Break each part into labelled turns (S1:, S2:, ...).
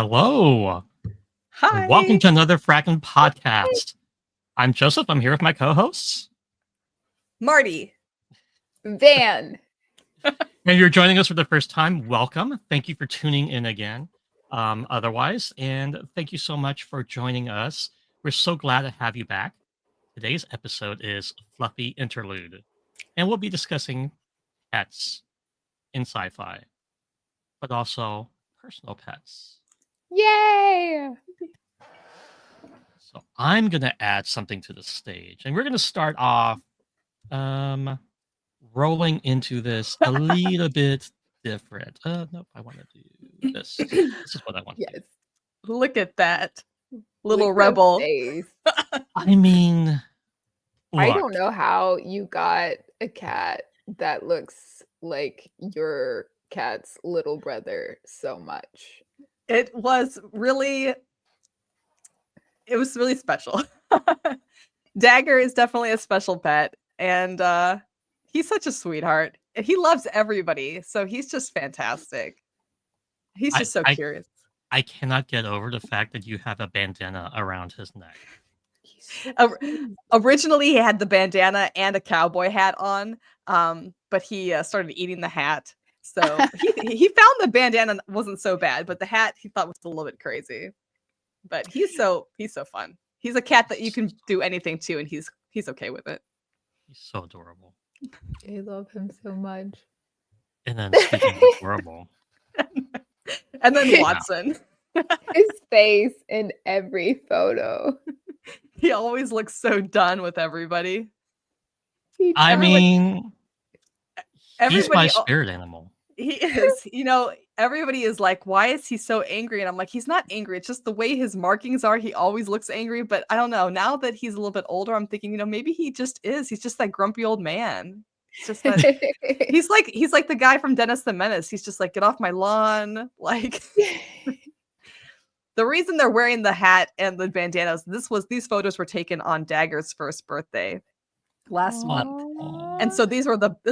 S1: Hello, and welcome
S2: Hi.
S1: to another Frackin' podcast. I'm Joseph. I'm here with my co-hosts.
S2: Marty.
S3: Van.
S1: And you're joining us for the first time. Welcome. Thank you for tuning in again. Otherwise, and thank you so much for joining us. We're so glad to have you back. Today's episode is Fluffy Interlude, and we'll be discussing pets in sci-fi, but also personal pets.
S3: Yay!
S1: So I'm going to add something to the stage, and we're going to start off rolling into this a little bit different. Nope, I want to do this. This is what I want to do.
S3: Yes.
S2: Look at that. Little
S3: Look at
S2: rebel.
S3: face.
S1: I mean,
S3: I
S1: look,
S3: don't know how you got a cat that looks like your cat's little brother so much.
S2: It was really special. Dagger is definitely a special pet, and he's such a sweetheart. And he loves everybody, so he's just fantastic. He's just so curious.
S1: I cannot get over the fact that you have a bandana around his neck.
S2: Originally, he had the bandana and a cowboy hat on, but he started eating the hat. So he found the bandana wasn't so bad, but the hat he thought was a little bit crazy. But he's so fun. He's a cat that you can do anything to, and he's okay with it.
S1: He's so adorable.
S3: I love him so much.
S1: And then speaking of adorable,
S2: and then Watson.
S3: His face in every photo.
S2: He always looks so done with everybody.
S1: I mean, he's my
S2: Everybody-
S1: spirit animal.
S2: He is. Everybody is like, why is he so angry? And I'm like, he's not angry. It's just the way his markings are. He always looks angry. But I don't know. Now that he's a little bit older, I'm thinking, maybe he just is. He's just that grumpy old man. It's just that he's like the guy from Dennis the Menace. He's just like, get off my lawn. Like the reason they're wearing the hat and the bandanas, these photos were taken on Dagger's first birthday last month. And so this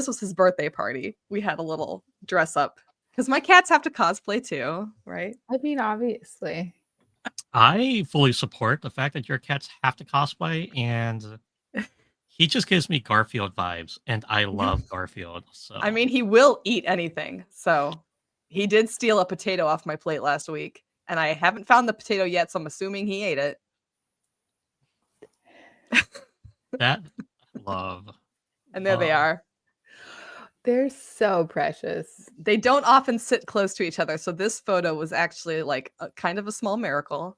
S2: was his birthday party. We had a little dress up because my cats have to cosplay too, right?
S3: I mean, obviously.
S1: I fully support the fact that your cats have to cosplay, and he just gives me Garfield vibes, and I love Garfield. So
S2: I mean, he will eat anything. So he did steal a potato off my plate last week, and I haven't found the potato yet, so I'm assuming he ate it.
S1: that love.
S2: And there they are.
S3: They're so precious.
S2: They don't often sit close to each other, so this photo was actually like kind of a small miracle.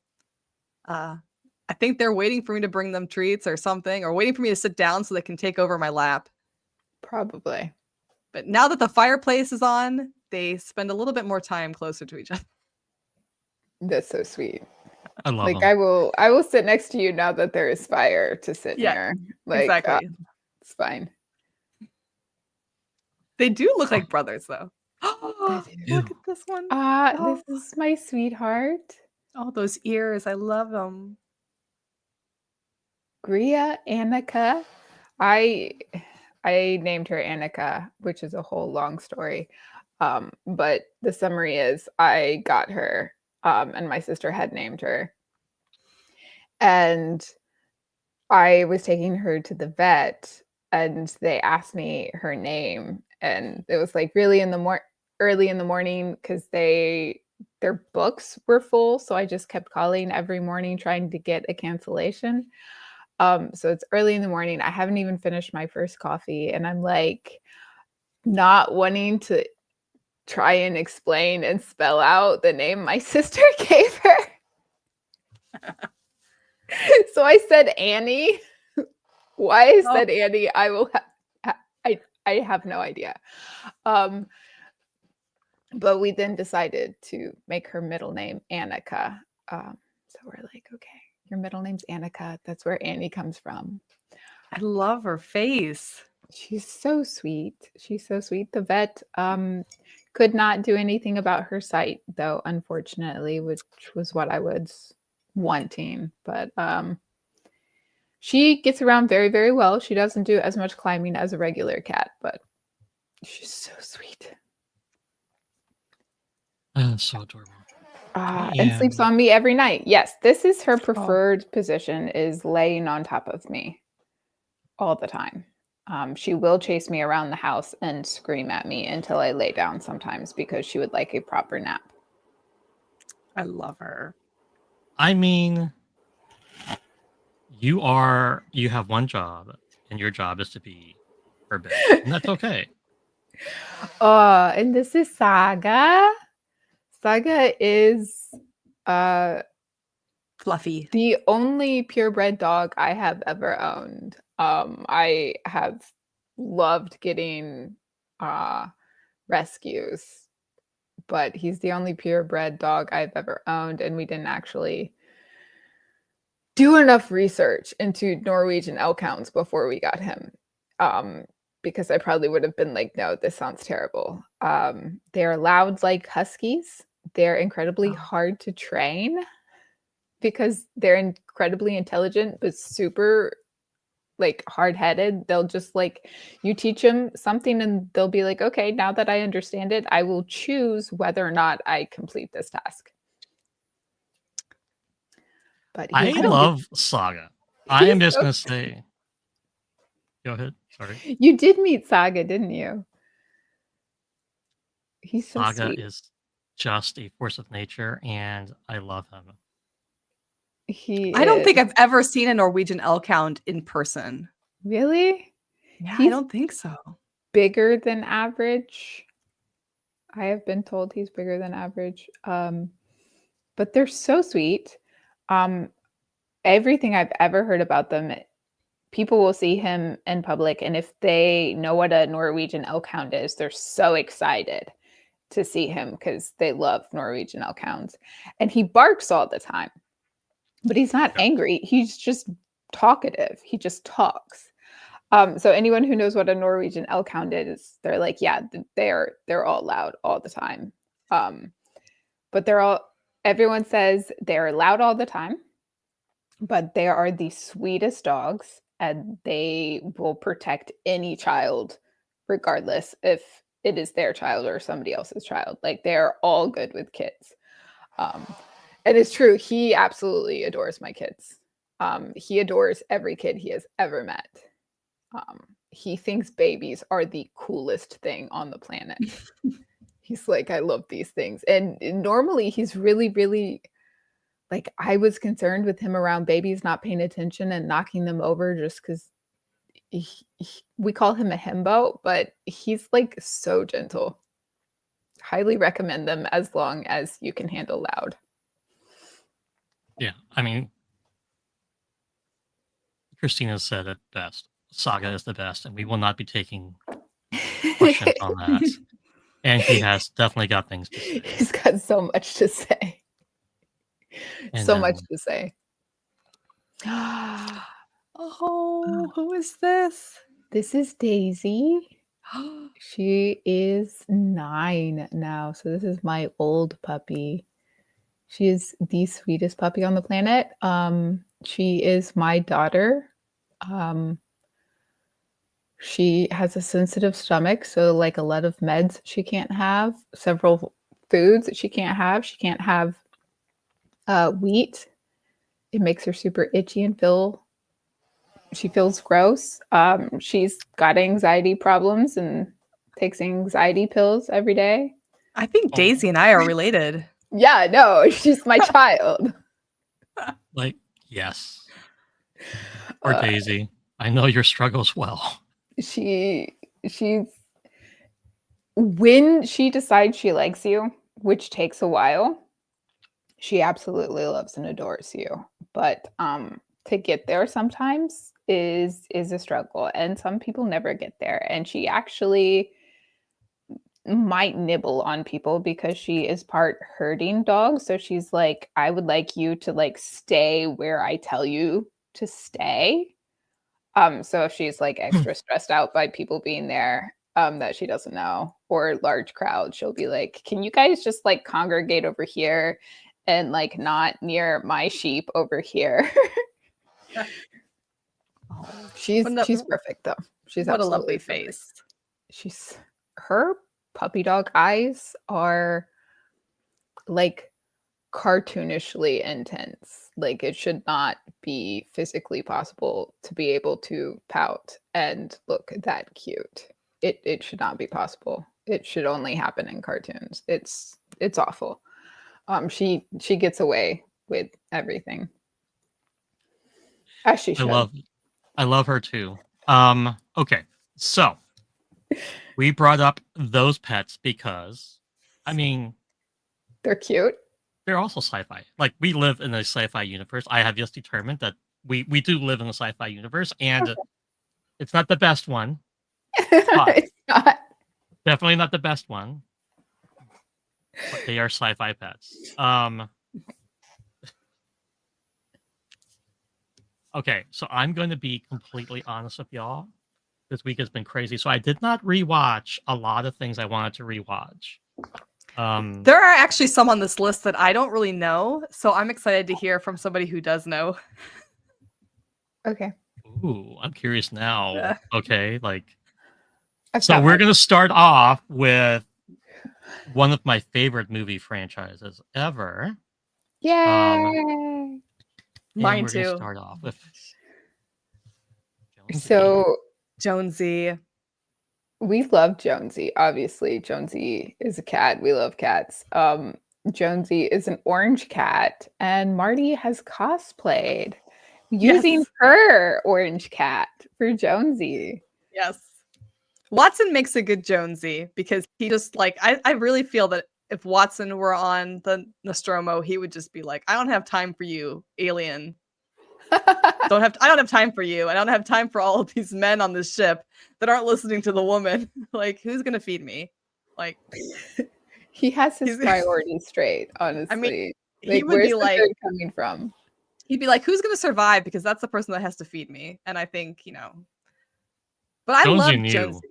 S2: I think they're waiting for me to bring them treats or something, or waiting for me to sit down so they can take over my lap.
S3: Probably.
S2: But now that the fireplace is on, they spend a little bit more time closer to each other.
S3: That's so sweet.
S1: I love
S3: Like
S1: them.
S3: I will sit next to you now that there is fire to sit near. Like
S2: exactly.
S3: It's fine.
S2: They do look like brothers, though.
S1: Look
S2: at this one.
S3: This is my sweetheart.
S2: Oh, those ears. I love them.
S3: Gria Annika. I named her Annika, which is a whole long story. But the summary is I got her, and my sister had named her. And I was taking her to the vet, and they asked me her name, and it was like really early in the morning because their books were full, so I just kept calling every morning trying to get a cancellation. So it's early in the morning. I haven't even finished my first coffee, and I'm like not wanting to try and explain and spell out the name my sister gave her. So I said Annie. Why I said Annie, I have no idea. But we then decided to make her middle name Annika. So we're like, okay, your middle name's Annika. That's where Annie comes from.
S2: I love her face.
S3: She's so sweet. She's so sweet. The vet could not do anything about her sight, though, unfortunately, which was what I was wanting. But she gets around very, very well. She doesn't do as much climbing as a regular cat, but she's so sweet.
S1: So adorable.
S3: And sleeps
S1: am
S3: on me every night. Yes, this is her
S2: Oh.
S3: preferred position, is laying on top of me all the time. She will chase me around the house and scream at me until I lay down sometimes because she would like a proper nap.
S2: I love her.
S1: I mean, you have one job, and your job is to be her bed, and that's okay.
S3: And this is Saga. Saga is
S2: Fluffy.
S3: the only purebred dog I have ever owned. I have loved getting rescues, but he's the only purebred dog I've ever owned, and we didn't actually do enough research into Norwegian elk hounds before we got him. Because I probably would have been like, no, this sounds terrible. They're loud like huskies. They're incredibly
S2: Oh.
S3: hard to train because they're incredibly intelligent, but super like hard-headed. They'll just like, you teach them something and they'll be like, okay, now that I understand it, I will choose whether or not I complete this task. But
S1: I
S3: he's so,
S1: love Saga. I am
S3: he's
S1: just
S3: so
S1: gonna say, go ahead. Sorry.
S3: You did meet Saga, didn't you? He's so
S1: Saga
S3: sweet.
S1: is just a force of nature, and I love him.
S2: I don't think
S3: is.
S2: I've ever seen a Norwegian elk hound in person.
S3: Really?
S2: Yeah, I
S3: He's
S2: don't think so.
S3: bigger than average. I have been told he's bigger than average. But they're so sweet. Everything I've ever heard about them, people will see him in public, and if they know what a Norwegian elk hound is, they're so excited to see him because they love Norwegian elk hounds. And he barks all the time, but he's not
S1: Yeah.
S3: angry. He's just talkative. He just talks. So anyone who knows what a Norwegian elk hound is, they're like, yeah, they're all loud all the time. But everyone says they're loud all the time, but they are the sweetest dogs and they will protect any child, regardless if it is their child or somebody else's child. Like they're all good with kids. And it's true, he absolutely adores my kids. He adores every kid he has ever met. He thinks babies are the coolest thing on the planet. He's like, I love these things. And normally he's really, really like, I was concerned with him around babies not paying attention and knocking them over just because we call him a himbo, but he's like so gentle. Highly recommend them as long as you can handle loud.
S1: Yeah, I mean, Christina said it best. Saga is the best, and we will not be taking questions on that. And he has definitely got things to say.
S3: He's got so much to say.
S1: And
S3: So much
S1: then-
S3: to say.
S2: Oh, who is this?
S3: This is Daisy. She is 9 now. So this is my old puppy. She is the sweetest puppy on the planet. She is my daughter. She has a sensitive stomach, so like a lot of meds she can't have, several foods that she can't have. She can't have wheat. It makes her super itchy and she feels gross. She's got anxiety problems and takes anxiety pills every day.
S2: I think Daisy and I are related.
S3: Yeah, no, she's my child.
S1: like, yes. Or Daisy. I know your struggles well.
S3: She's when she decides she likes you, which takes a while, she absolutely loves and adores you. But to get there sometimes is a struggle, and some people never get there. And she actually might nibble on people because she is part herding dog. So she's like, I would like you to like stay where I tell you to stay. So if she's like extra stressed out by people being there that she doesn't know or large crowd, she'll be like, can you guys just like congregate over here and like not near my sheep over here? She's perfect though. She's
S2: what a lovely
S3: perfect.
S2: face.
S3: Her puppy dog eyes are like cartoonishly intense. Like it should not be physically possible to be able to pout and look that cute. It should not be possible. It should only happen in cartoons. It's awful. She gets away with everything. As she
S1: I
S3: should.
S1: love her too. Okay, so we brought up those pets because, I mean,
S3: They're cute.
S1: they're also sci-fi. Like we live in a sci-fi universe. I have just determined that we do live in a sci-fi universe, and it's not the best one, but
S3: It's not.
S1: definitely not the best one. But they are sci-fi pets. Okay, so I'm going to be completely honest with y'all. This week has been crazy, so I did not rewatch a lot of things I wanted to rewatch.
S2: There are actually some on this list that I don't really know, so I'm excited to hear from somebody who does know.
S3: Okay.
S1: Ooh, I'm curious now.
S2: Yeah.
S1: Okay, like
S3: I've
S1: so
S3: got
S1: we're
S3: my-
S1: gonna start off with one of my favorite movie franchises ever.
S3: Yay!
S1: And
S2: Mine
S1: we're gonna
S2: too.
S1: start off with Jonesy.
S3: So
S2: Jonesy.
S3: we love Jonesy. Obviously, Jonesy is a cat. We love cats. Jonesy is an orange cat, and Marty has cosplayed using
S2: Yes.
S3: her orange cat for Jonesy.
S2: Yes. Watson makes a good Jonesy because he just like I really feel that if Watson were on the Nostromo, he would just be like, I don't have time for you, alien. I don't have time for you. I don't have time for all of these men on this ship that aren't listening to the woman. Like, who's gonna feed me? Like
S3: He has his
S2: He's-
S3: priorities straight, honestly.
S2: he would
S3: where's
S2: be
S3: the
S2: like
S3: food coming from?
S2: he'd be like, who's gonna survive? Because that's the person that has to feed me. And I think, but I
S1: Jonesy
S2: love
S1: knew.
S2: Jonesy.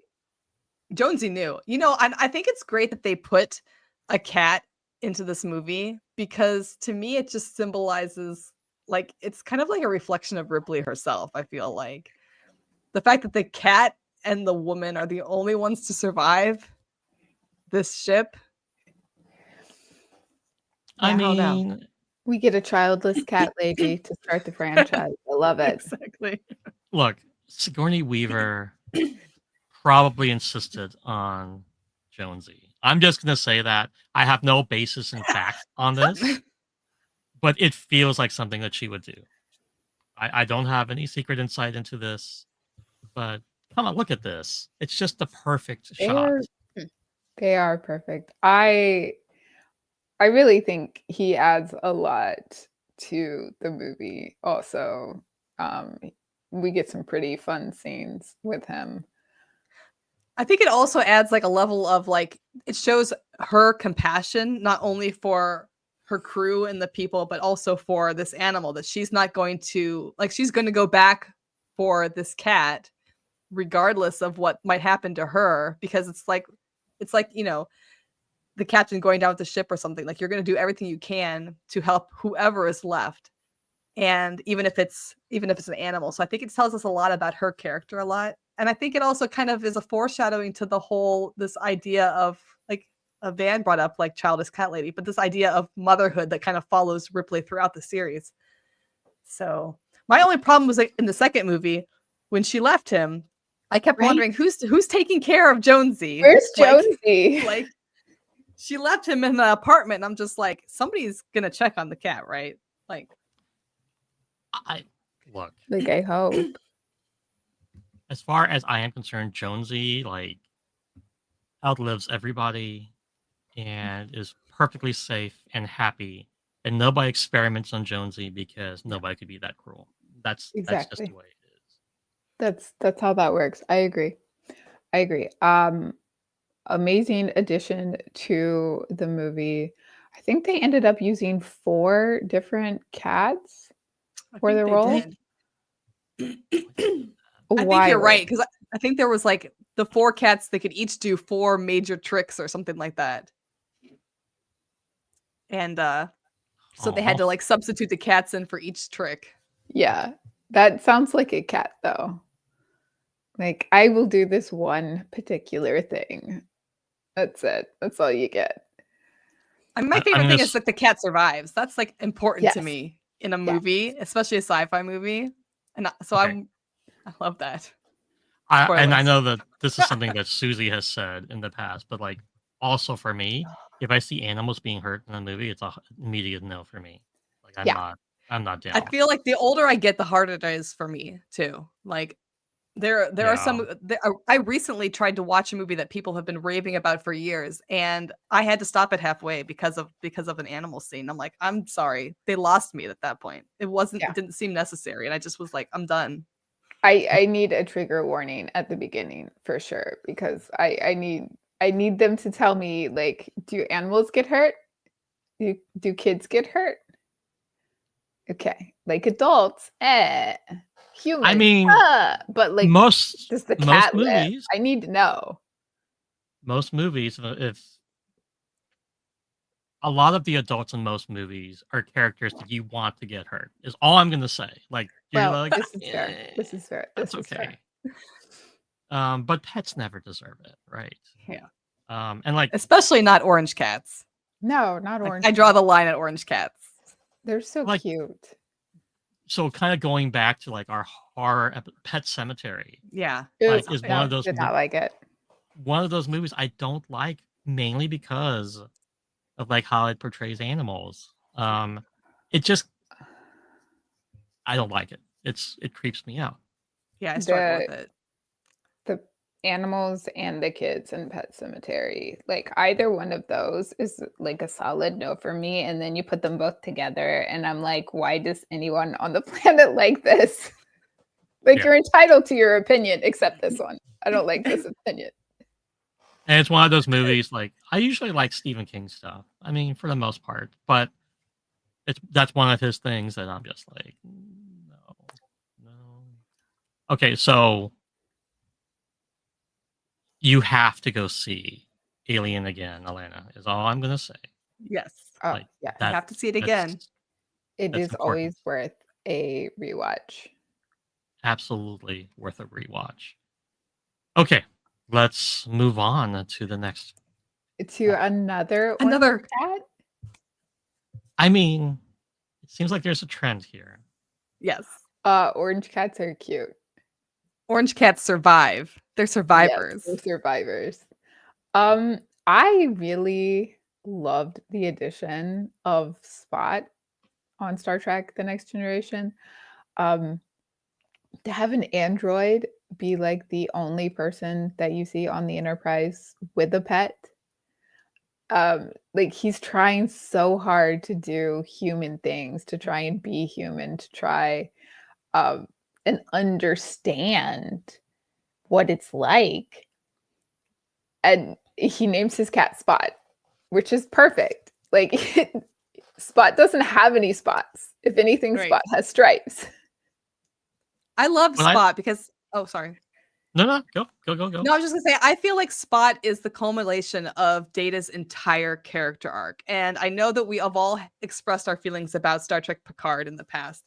S2: Jonesy knew. I think it's great that they put a cat into this movie because to me it just symbolizes like it's kind of like a reflection of Ripley herself. I feel like the fact that the cat and the woman are the only ones to survive this ship.
S1: I
S2: Yeah, don't know.
S1: mean,
S3: We get a childless cat lady to start the franchise. I love it.
S2: Exactly.
S1: look, Sigourney Weaver probably insisted on Jonesy. I'm just gonna say that I have no basis in fact on this, but it feels like something that she would do. I don't have any secret insight into this, but come on, look at this. It's just the perfect shot.
S3: They are perfect. I really think he adds a lot to the movie. Also, we get some pretty fun scenes with him.
S2: I think it also adds like a level of like it shows her compassion not only for her crew and the people but also for this animal that she's not going to like she's going to go back for this cat regardless of what might happen to her because it's like the captain going down with the ship or something like you're going to do everything you can to help whoever is left and even if it's an animal. So I think it tells us a lot about her character a lot. And I think it also kind of is a foreshadowing to the whole this idea of like a Van brought up like childish cat lady, but this idea of motherhood that kind of follows Ripley throughout the series. So my only problem was like in the second movie when she left him, I kept wondering who's taking care of Jonesy.
S3: Where's Jonesy?
S2: Like she left him in the apartment. And I'm just like somebody's gonna check on the cat, right? Like
S1: I look.
S3: Like I hope.
S1: As far as I am concerned, Jonesy like outlives everybody and is perfectly safe and happy, and nobody experiments on Jonesy because nobody could be that cruel. That's just
S3: Exactly.
S1: the way it is.
S3: That's how that works. I agree. Amazing addition to the movie. I think they ended up using 4 different cats for the role.
S2: I think you're right because I think there was like the 4 cats they could each do 4 major tricks or something like that, and so they had to like substitute the cats in for each trick.
S3: Yeah, that sounds like a cat though. Like I will do this one particular thing. That's it. That's all you get.
S2: My
S1: I'm
S2: favorite
S1: gonna
S2: thing is like the cat survives. That's like important to
S3: Yes.
S2: me in a
S3: Yeah.
S2: movie, especially a sci-fi movie. And so
S1: Okay.
S2: I love that.
S1: And I
S2: Spoilers.
S1: know that this is something that Susie has said in the past, but like also for me, if I see animals being hurt in a movie, it's a immediate no for me. Like
S3: Yeah.
S1: I'm not
S2: I
S1: down.
S2: feel like the older I get, the harder it is for me too. Like there are some. I recently tried to watch a movie that people have been raving about for years, and I had to stop it halfway because of an animal scene. I'm like, I'm sorry, they lost me at that point. It
S3: Yeah.
S2: didn't seem necessary, and I just was like, I'm done.
S3: I need a trigger warning at the beginning for sure because I need them to tell me like, do animals get hurt? Do kids get hurt? Okay, like adults, humans,
S1: I mean,
S3: but like,
S1: most
S3: does the cat live?
S1: movies,
S3: I need to know.
S1: if a lot of the adults in most movies are characters that you want to get hurt, is all I'm gonna say. Like you're
S3: Well,
S1: like,
S3: this is fair. This is fair.
S1: that's
S3: This is fair.
S1: okay. But pets never deserve it, right?
S2: Yeah,
S1: And like
S2: especially not orange cats.
S3: No, not
S2: Like,
S3: orange.
S2: I draw the line at orange cats.
S3: They're so
S1: Like-
S3: cute.
S1: so kind of going back to like our horror Pet Cemetery,
S2: Yeah,
S1: like
S3: Ooh,
S1: is
S3: no,
S1: one of those
S3: did not like it.
S1: one of those movies I don't like mainly because of like how it portrays animals. It just I don't like it. It creeps me out.
S2: yeah, I struggle
S3: The
S2: with it.
S3: the animals and the kids in Pet Cemetery, like either one of those is like a solid no for me. And then you put them both together, and I'm like, why does anyone on the planet like this? Like,
S1: Yeah.
S3: you're entitled to your opinion, except this one. I don't like this opinion.
S1: And it's one of those movies like I usually like Stephen King stuff. I mean, for the most part, but that's one of his things that I'm just like, no, no. Okay, so you have to go see Alien again, Alana, is all I'm gonna say.
S2: Yes,
S3: Oh,
S1: Like,
S3: yeah.
S2: I have to see it again.
S3: It
S1: that's
S3: is
S1: important.
S3: always worth a rewatch.
S1: Absolutely worth a rewatch. Okay, let's move on to the next.
S3: To another
S2: Another
S3: cat.
S1: I mean, it seems like there's a trend here.
S2: yes.
S3: Orange cats are cute.
S2: Orange cats survive. They're survivors.
S3: Yes, they're survivors. I really loved the addition of Spot on Star Trek: The Next Generation. To have an android be like the only person that you see on the Enterprise with a pet. Like he's trying so hard to do human things, to try and be human, to try um, and understand what it's like. And he names his cat Spot, which is perfect. Like Spot doesn't have any spots. If anything,
S2: Right.
S3: Spot has stripes.
S2: I love
S1: Well,
S2: Spot because sorry.
S1: No, go.
S2: No, I was just gonna say I feel like Spot is the culmination of Data's entire character arc. And I know that we have all expressed our feelings about Star Trek Picard in the past,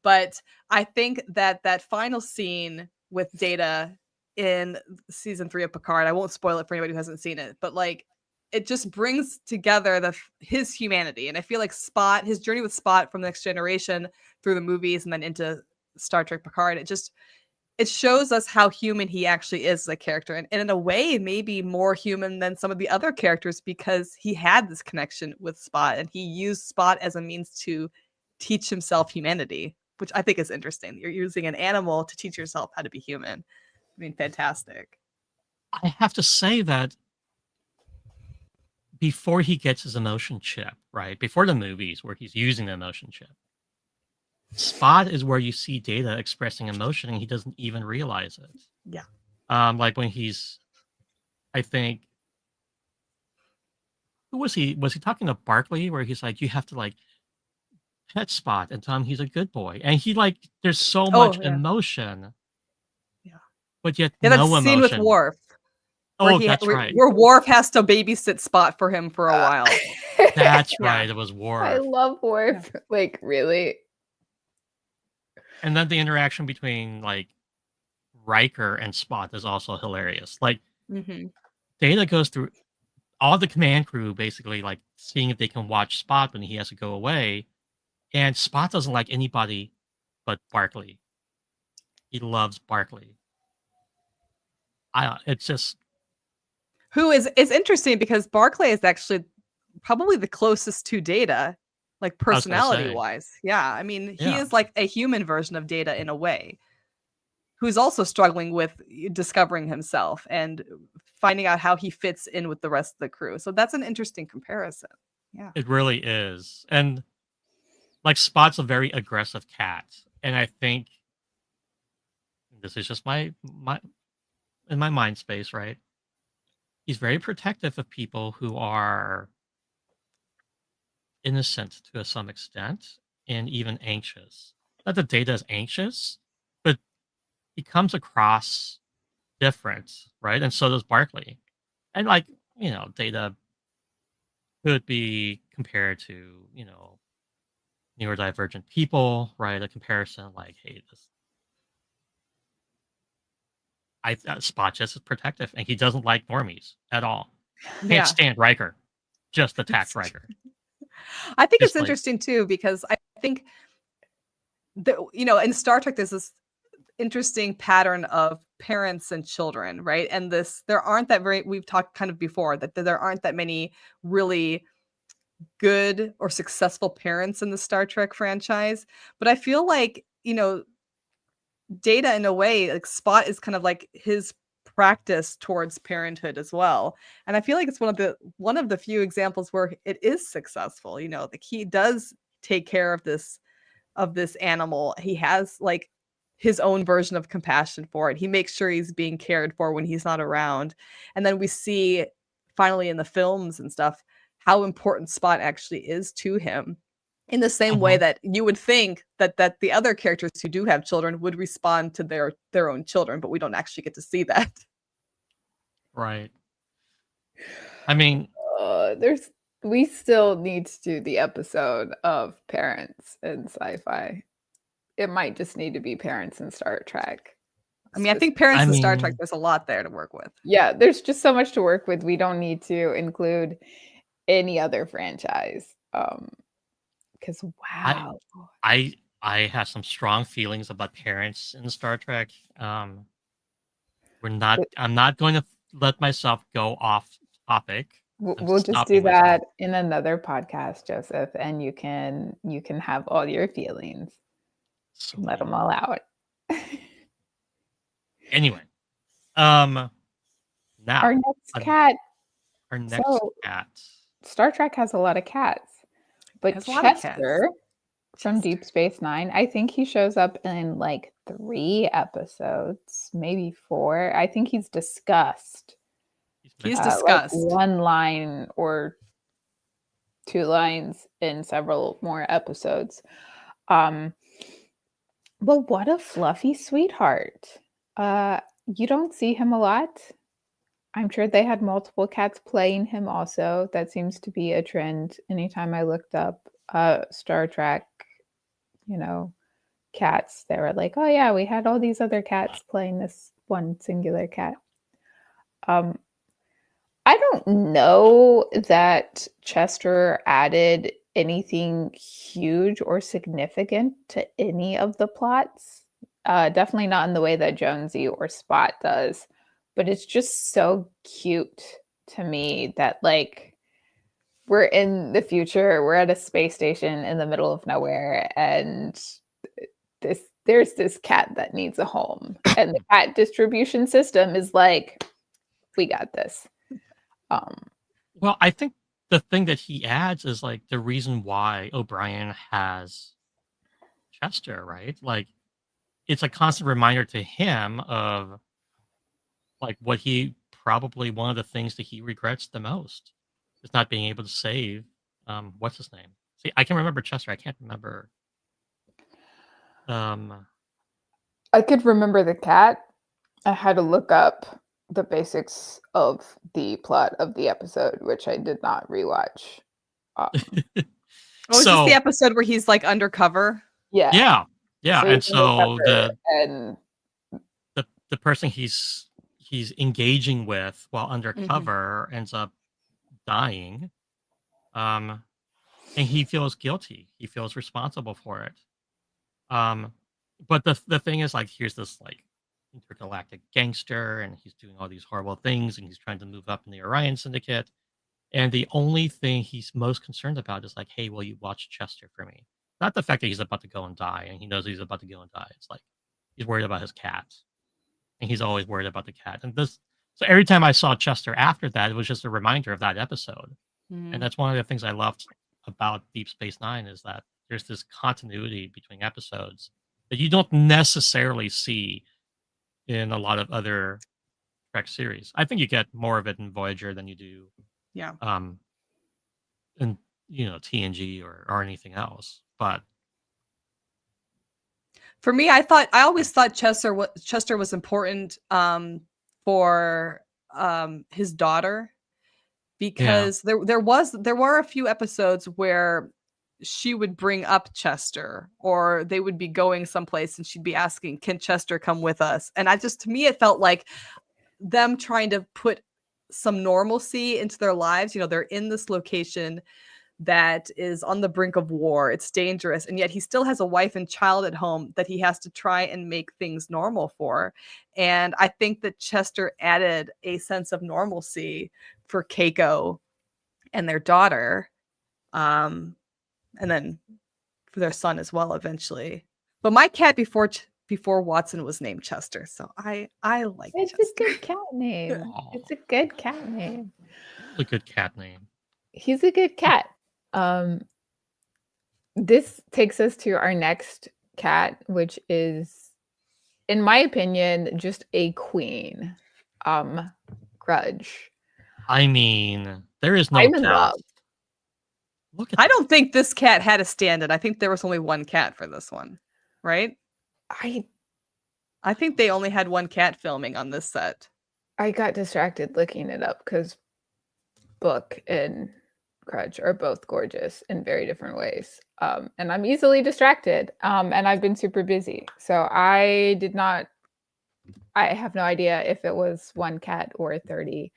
S2: but I think that that final scene with Data in season 3 of Picard, I won't spoil it for anybody who hasn't seen it, but like it just brings together his humanity. And I feel like Spot, his journey with Spot from the Next Generation through the movies and then into Star Trek Picard, it shows us how human he actually is as a character, and in a way maybe more human than some of the other characters because he had this connection with Spot and he used Spot as a means to teach himself humanity, which I think is interesting. You're using an animal to teach yourself how to be human. I mean, fantastic.
S1: I have to say that before he gets his emotion chip, right? Before the movies where he's using the emotion chip, Spot is where you see Data expressing emotion and he doesn't even realize it.
S2: Yeah.
S1: Like when he's, I think, who was he? Was he talking to Barkley where he's like, you have to like pet Spot and tell him he's a good boy, and he like, there's so much
S2: yeah.
S1: emotion,
S2: Yeah.
S1: but yet
S2: Yeah, that
S1: no
S2: scene with
S1: emotion.
S2: Worf.
S1: Oh, that's right.
S2: Where Worf has to babysit Spot for him for a while.
S1: That's
S2: Yeah.
S1: right. It was
S3: I
S1: Worf.
S3: love Worf.
S2: Yeah.
S3: Like, really?
S1: And then the interaction between like Riker and Spot is also hilarious. Like
S2: Mm-hmm.
S1: Data goes through all the command crew basically like seeing if they can watch Spot when he has to go away, and Spot doesn't like anybody but Barkley. He loves Barkley. It's just
S2: Who is it's interesting because Barclay is actually probably the closest to Data, like
S1: I was gonna
S2: personality
S1: say,
S2: wise. Yeah, I mean, he
S1: yeah,
S2: is like a human version of Data in a way, who's also struggling with discovering himself and finding out how he fits in with the rest of the crew. So that's an interesting comparison. Yeah.
S1: it really is. And like Spot's a very aggressive cat, and I think this is just my in my mind space, right? He's very protective of people who are innocent to some extent and even anxious. Not that Data is anxious, but he comes across different, right? And so does Barkley. And like, Data could be compared to, neurodivergent people, right? A comparison like, hey, this Spot just is protective and he doesn't like normies at all. Can't
S2: Yeah.
S1: stand Riker. Just attacked Riker.
S2: I think it's
S1: Just like,
S2: interesting too because I think that in Star Trek there's this interesting pattern of parents and children, right? And there aren't that very we've talked kind of before that there aren't that many really good or successful parents in the Star Trek franchise. But I feel like, Data in a way, like Spot is kind of like his practice towards parenthood as well. And I feel like it's one of the few examples where it is successful, like he does take care of this animal. He has like his own version of compassion for it. He makes sure he's being cared for when he's not around. And then we see finally in the films and stuff how important Spot actually is to him. In the same way
S1: mhm,
S2: that you would think that the other characters who do have children would respond to their own children, but we don't actually get to see that.
S1: right. I mean,
S3: There's we still need to do the episode of parents in sci-fi. It might just need to be parents in Star Trek.
S2: I mean, I think
S3: Specifically.
S1: I
S2: parents in Star Trek,
S1: mean,
S2: there's a lot there to work with.
S3: Yeah, there's just so much to work with. We don't need to include any other franchise. Because
S1: I
S3: wow.
S1: I have some strong feelings about parents in Star Trek. I'm not going to let myself go off topic. I'm
S3: We'll just do
S1: stopping myself.
S3: that in another podcast, Joseph, and you can have all your feelings. Let
S1: Sweet.
S3: them all out.
S1: Anyway,
S3: Our
S1: now
S3: next
S1: uh,
S3: cat.
S1: our next
S3: So
S1: cat.
S3: Star Trek has a lot of cats,
S2: It
S3: but
S2: has a lot of cats.
S3: Chester from
S2: Chester.
S3: Deep Space Nine, I think he shows up in like 3 episodes, maybe 4. I think he's discussed.
S2: He's
S1: Mentioned.
S3: Like
S2: discussed.
S3: 1 line or 2 lines in several more episodes. Um, but what a fluffy sweetheart. You don't see him a lot. I'm sure they had multiple cats playing him also. That seems to be a trend. Anytime I looked up Star Trek, you know, cats, they were like, oh yeah, we had all these other cats playing this one singular cat. Um, I don't know that Chester added anything huge or significant to any of the plots. Definitely not in the way that Jonesy or Spot does, but it's just so cute to me that like we're in the future, we're at a space station in the middle of nowhere, and there's this cat that needs a home, and the cat distribution system is like, we got this.
S1: Well, I think the thing that he adds is like the reason why O'Brien has Chester, right? Like it's a constant reminder to him of like what he probably one of the things that he regrets the most is not being able to save what's his name? See, I can remember Chester, I can't remember um
S3: I could remember the cat. I had to look up the basics of the plot of the episode, which I did not rewatch. Um,
S2: Oh, is this the
S1: so
S2: episode where he's like undercover?
S3: yeah,
S1: yeah. Yeah.
S3: so
S1: And
S3: he's
S1: so
S3: undercover, and
S1: the person he's engaging with while
S2: Mhm.
S1: undercover ends up dying, and he feels guilty. He feels responsible for it. Um, but the thing is, like, here's this like intergalactic gangster, and he's doing all these horrible things, and he's trying to move up in the Orion Syndicate. And the only thing he's most concerned about is like, hey, will you watch Chester for me? Not the fact that he's about to go and die, and he knows he's about to go and die. It's like he's worried about his cat, and he's always worried about the cat. And this, so every time I saw Chester after that, it was just a reminder of that episode. And that's one of the things I loved about Deep Space Nine is that there's this continuity between episodes that you don't necessarily see in a lot of other Trek series. I think you get more of it in Voyager than you do
S2: Yeah.
S1: in TNG or anything else. But
S2: For me, I always thought Chester was important for his daughter, because there were a few episodes where she would bring up Chester, or they would be going someplace and she'd be asking, can Chester come with us? And to me, it felt like them trying to put some normalcy into their lives. They're in this location that is on the brink of war. It's dangerous. And yet he still has a wife and child at home that he has to try and make things normal for. And I think that Chester added a sense of normalcy for Keiko and their daughter. And then for their son as well, eventually. But my cat before Watson was named Chester. So I like
S3: It's
S2: Chester.
S3: a good cat name. It's a good cat name.
S1: it's a good cat name.
S3: He's a good cat. This takes us to our next cat, which is, in my opinion, just a queen. Grudge.
S1: I mean, there is no
S3: I'm in
S1: doubt.
S3: love.
S1: Look at
S2: I don't think this cat had a stand-in. I think there was only one cat for this one, right? I think they only had one cat filming on this set.
S3: I got distracted looking it up because Book and Grudge are both gorgeous in very different ways. And I'm easily distracted. And I've been super busy. So I have no idea if it was one cat or 30.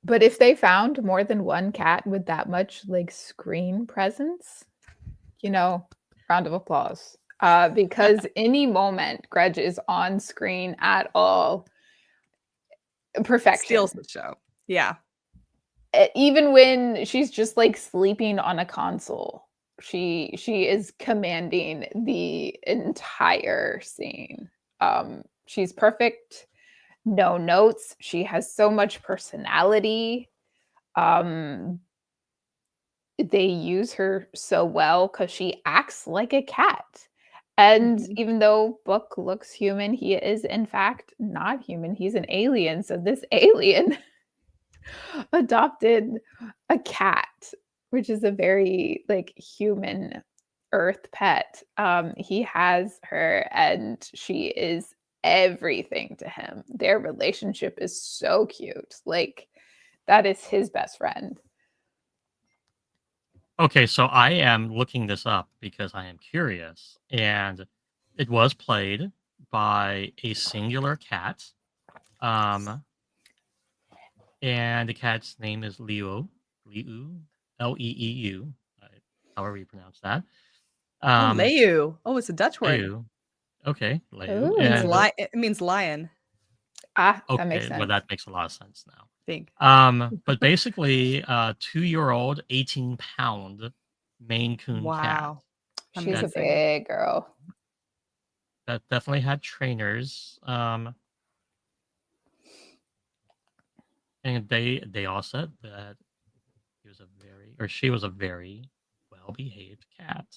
S3: But if they found more than one cat with that much like screen presence, round of applause. Because any moment Grudge is on screen at all, perfection.
S2: Steals the show. Yeah.
S3: Even when she's just like sleeping on a console, she is commanding the entire scene. She's perfect. No notes. She has so much personality. They use her so well because she acts like a cat. And even though Book looks human, he is in fact not human. He's an alien. So this alien adopted a cat, which is a very like human Earth pet. He has her and she is everything to him. Their relationship is so cute. Like that is his best friend.
S1: Okay, so I am looking this up because I am curious, and it was played by a singular cat, and the cat's name is Leo, Leeu, however you pronounce that.
S2: Leeuw. Oh, it's a Dutch word.
S1: Leeuw. Okay, Leeuw.
S3: Ooh.
S2: It means lion.
S3: That
S1: Okay,
S3: makes sense.
S1: well, that makes a lot of sense now.
S2: Big.
S1: But basically, 2-year-old, 18-pound Maine Coon cat.
S2: Wow.
S3: She's a
S2: Amazing.
S3: big girl.
S1: That definitely had trainers. And they all said that she was a very well-behaved cat.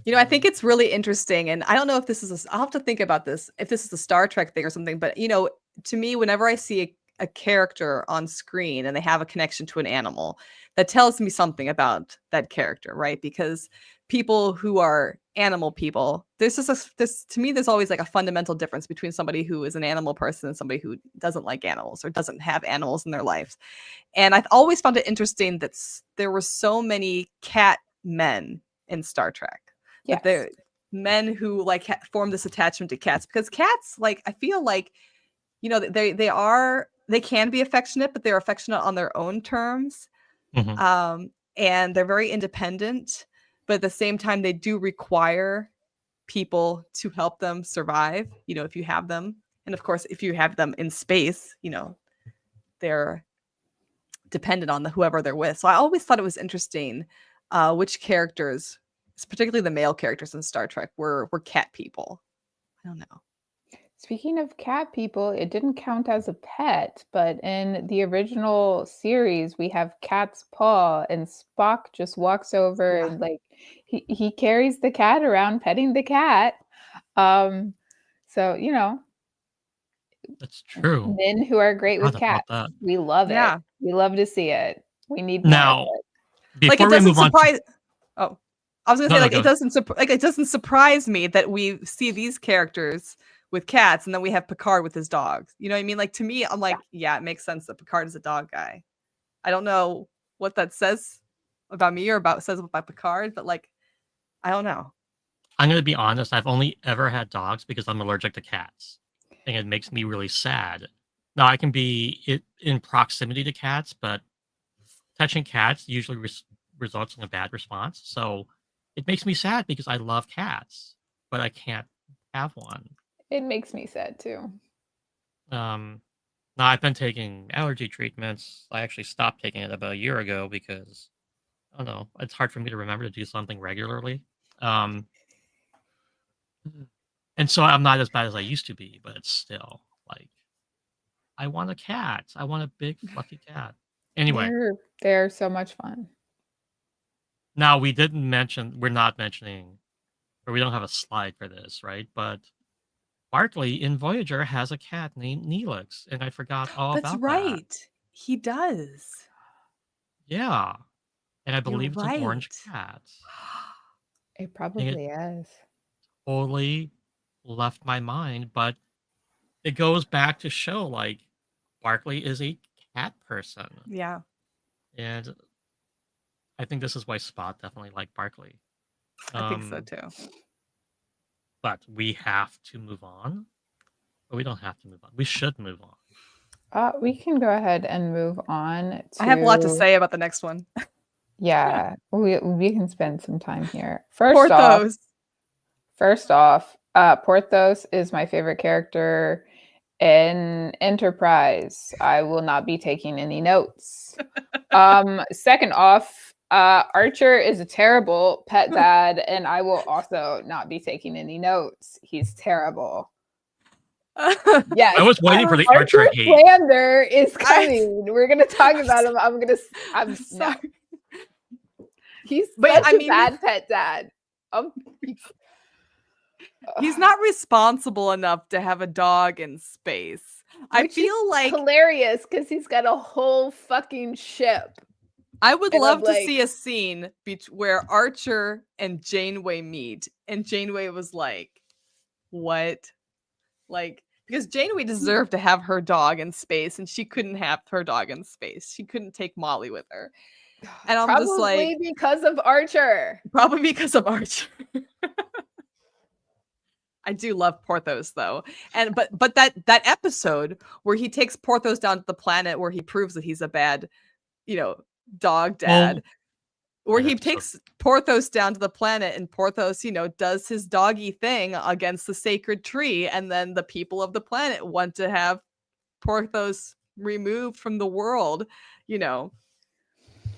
S2: I think it's really interesting, and I don't know if this is I'll have to think about this, if this is a Star Trek thing or something, but to me, whenever I see a character on screen and they have a connection to an animal, that tells me something about that character, right? Because people who are animal people, to me, there's always like a fundamental difference between somebody who is an animal person and somebody who doesn't like animals or doesn't have animals in their lives. And I've always found it interesting that there were so many cat men in Star Trek.
S3: Yes.
S2: That men who like form this attachment to cats, because cats, like, I feel like they are they can be affectionate, but they're affectionate on their own terms.
S1: Mhm.
S2: And they're very independent, but at the same time, they do require people to help them survive, if you have them. And of course, if you have them in space, they're dependent on whoever they're with. So I always thought it was interesting which characters, particularly the male characters in Star Trek, were cat people. I don't know.
S3: Speaking of cat people, it didn't count as a pet, but in the original series, we have Cat's paw, and Spock just walks over
S2: Yeah.
S3: and like he carries the cat around, petting the cat. Um, so
S1: That's true.
S3: men who are great with
S1: Forgot about
S3: cats,
S1: that.
S3: we love it.
S2: Yeah.
S3: We love to see it. We need more of
S1: Now,
S3: it.
S2: Like it
S1: before we
S2: doesn't
S1: move on to
S2: surprise. Oh, I was gonna
S1: no,
S2: say
S1: no,
S2: like
S1: go.
S2: it doesn't surprise me that we see these characters with cats, and then we have Picard with his dogs. You know what I mean? Like to me, I'm like, yeah, it makes sense that Picard is a dog guy. I don't know what that says about me or says about Picard, but like, I don't know.
S1: I'm gonna be honest, I've only ever had dogs because I'm allergic to cats, and it makes me really sad. Now, I can be in proximity to cats, but touching cats usually results in a bad response, so it makes me sad because I love cats, but I can't have one.
S3: It makes me sad too.
S1: Um, Now I've been taking allergy treatments. I actually stopped taking it about a year ago because, I don't know, it's hard for me to remember to do something regularly. Um, and so I'm not as bad as I used to be, but it's still like I want a cat. I want a big fluffy cat. Anyway,
S3: They're so much fun.
S1: now we're not mentioning, or we don't have a slide for this, right? But Bartley in Voyager has a cat named Neelix, and I forgot all
S2: That's
S1: about that.
S2: right. He does.
S1: Yeah, and I
S2: You're
S1: believe it's an orange
S2: right.
S1: cat.
S3: It
S1: And it
S3: probably is.
S1: totally left my mind, but it goes back to show like Barkley is a cat person,
S2: Yeah.
S1: and I think this is why Spot definitely liked Barkley.
S2: I think so
S1: Um,
S2: too.
S1: but we have to move on. But we don't have to move on. We should move on.
S3: We can go ahead and move on
S2: I have a lot to
S3: to
S2: say about the next one.
S3: yeah, we can spend some time here.
S2: Porthos.
S3: First off, Porthos is my favorite character in Enterprise. I will not be taking any notes. Second off, Archer is a terrible pet dad, and I will also not be taking any notes. He's terrible. Yes,
S1: I was waiting for the
S3: Archer
S1: Archer hate.
S3: slander is coming. We're gonna talk about him. I'm
S2: sorry.
S3: no. He's
S2: But,
S3: such
S2: I
S3: a
S2: mean-
S3: bad pet dad.
S2: He's not responsible enough to have a dog in space. I
S3: Which is
S2: feel like
S3: hilarious because he's got a whole fucking ship.
S2: I would
S3: And I'm
S2: love to
S3: like-
S2: see a scene where Archer and Janeway meet, and Janeway was like, "What?" Like, because Janeway deserved to have her dog in space, and she couldn't have her dog in space. She couldn't take Molly with her, and I'm
S3: Probably
S2: just like,
S3: because of Archer.
S2: probably because of Archer. I do love Porthos though, and but that episode where he takes Porthos down to the planet where he proves that he's a bad, dog dad. Where
S1: that
S2: he
S1: episode-
S2: takes Porthos down to the planet, and Porthos, does his doggy thing against the sacred tree, and then the people of the planet want to have Porthos removed from the world,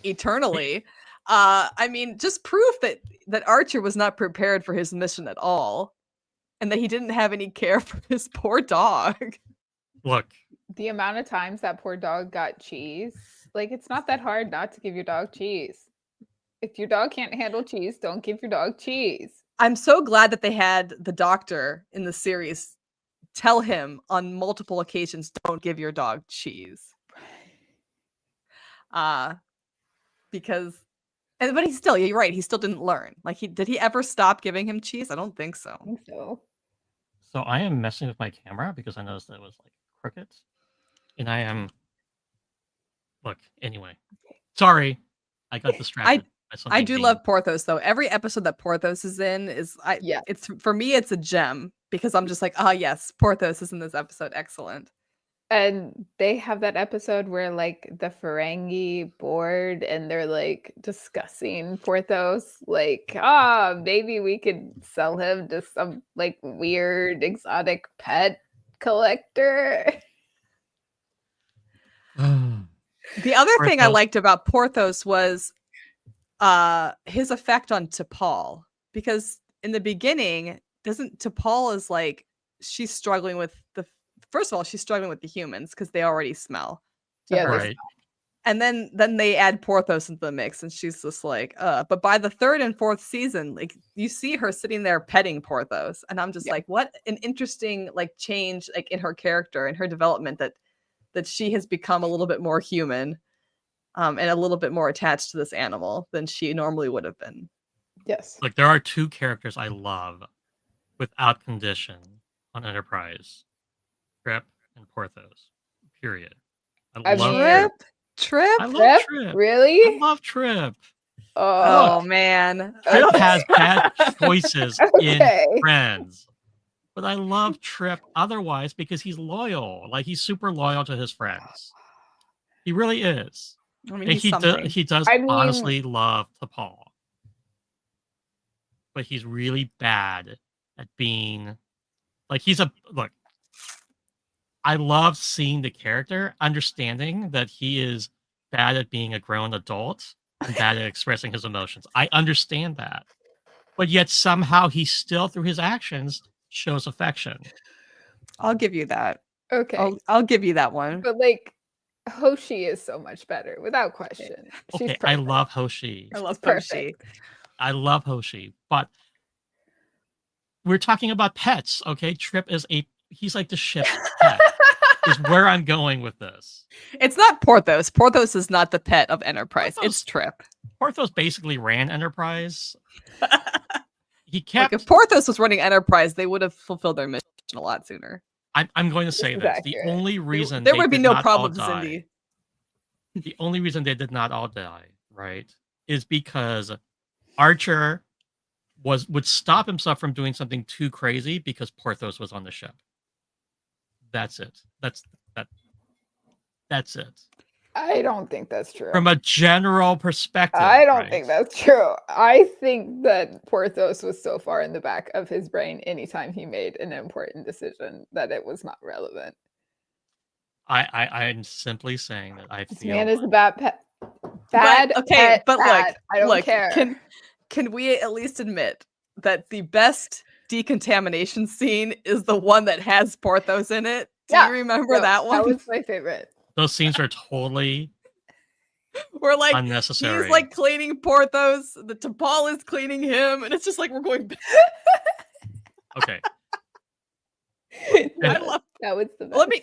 S2: eternally. I mean, just proof that Archer was not prepared for his mission at all, and that he didn't have any care for his poor dog.
S1: Look,
S3: The amount of times that poor dog got cheese, like it's not that hard not to give your dog cheese. If your dog can't handle cheese, don't give your dog cheese.
S2: I'm so glad that they had the doctor in the series tell him on multiple occasions, don't give your dog cheese. Because but you're right, he still didn't learn. Like did he ever stop giving him cheese? I don't think so.
S3: I think so.
S1: so I am messing with my camera because I noticed that it was like crooked, and I am. Look, anyway, sorry, I got distracted. by something
S2: I do
S1: being-
S2: love Porthos though. Every episode that Porthos is in
S3: Yeah.
S2: it's for me it's a gem because I'm just like, yes, Porthos is in this episode. Excellent.
S3: And they have that episode where like the Ferengi board and they're like discussing Porthos, like, maybe we could sell him to some like weird exotic pet collector.
S2: The other thing I
S1: Porthos.
S2: liked about Porthos was his effect on T'Pol, because in the beginning, T'Pol is like, she's struggling with first of all, she's struggling with the humans because they already smell to
S3: Yeah,
S2: her.
S1: Right.
S2: And then they add Porthos into the mix, and she's just like, but by the third and fourth season, like you see her sitting there petting Porthos, and I'm just
S3: Yeah.
S2: like, what an interesting like change like in her character and her development, that she has become a little bit more human, and a little bit more attached to this animal than she normally would have been.
S3: Yes.
S1: Like there are two characters I love without condition on Enterprise: Trip and Porthos. Period.
S3: I
S1: love
S3: mean-
S2: Trip?
S1: I love
S3: Trip?
S1: Trip. I
S3: Really?
S1: love Trip.
S2: Oh
S1: Look,
S2: man.
S1: Trip has bad choices
S3: Okay.
S1: in Friends, but I love Trip otherwise because he's loyal. Like he's super loyal to his friends. He really is.
S2: I mean,
S1: And
S2: he's something.
S1: he does
S3: I mean-
S1: honestly love T'Pol, but he's really bad at being like look. I love seeing the character, understanding that he is bad at being a grown adult and bad at expressing his emotions. I understand that. But yet somehow he still, through his actions, shows affection.
S2: I'll give you that.
S3: Okay.
S2: I'll give you that one.
S3: But like Hoshi is so much better, without question. She's
S1: Okay, I
S3: perfect.
S1: love Hoshi.
S2: I love
S3: Perfect.
S2: Hoshi.
S1: I love Hoshi. But we're talking about pets, okay? Trip is he's like the ship's pet. Is where I'm going with this.
S2: It's not Porthos. Porthos is not the pet of Enterprise.
S1: Porthos-
S2: It's Trip.
S1: Porthos basically ran Enterprise. He
S2: Like
S1: kept.
S2: if Porthos was running Enterprise, they would have fulfilled their mission a lot sooner.
S1: I'm going to say
S3: is
S1: this. The
S3: accurate.
S1: only reason
S2: There
S1: they
S2: would be
S1: did
S2: no
S1: not all
S2: problems,
S1: die-
S2: Cindy.
S1: The only reason they did not all die, right, is because Archer would stop himself from doing something too crazy because Porthos was on the ship. That's it. That's it.
S3: I don't think that's true.
S1: From a general perspective.
S3: I don't
S1: right?
S3: think that's true. I think that Porthos was so far in the back of his brain anytime he made an important decision that it was not relevant.
S1: I'm simply saying that I
S3: This
S1: feel
S3: man is a bad pet. Bad.
S2: But, okay,
S3: pet,
S2: but
S3: bad.
S2: look,
S3: I don't
S2: look,
S3: care.
S2: Can we at least admit that the best decontamination scene is the one that has Porthos in it? Do
S3: Yeah,
S2: you remember
S3: No,
S2: that one?
S3: That was my favorite.
S1: those scenes are totally
S2: Where like
S1: unnecessary.
S2: he's like cleaning Porthos, the T'Pol is cleaning him, and it's just like we're going back.
S1: Okay.
S2: I love.
S3: That was the best.
S2: Let me.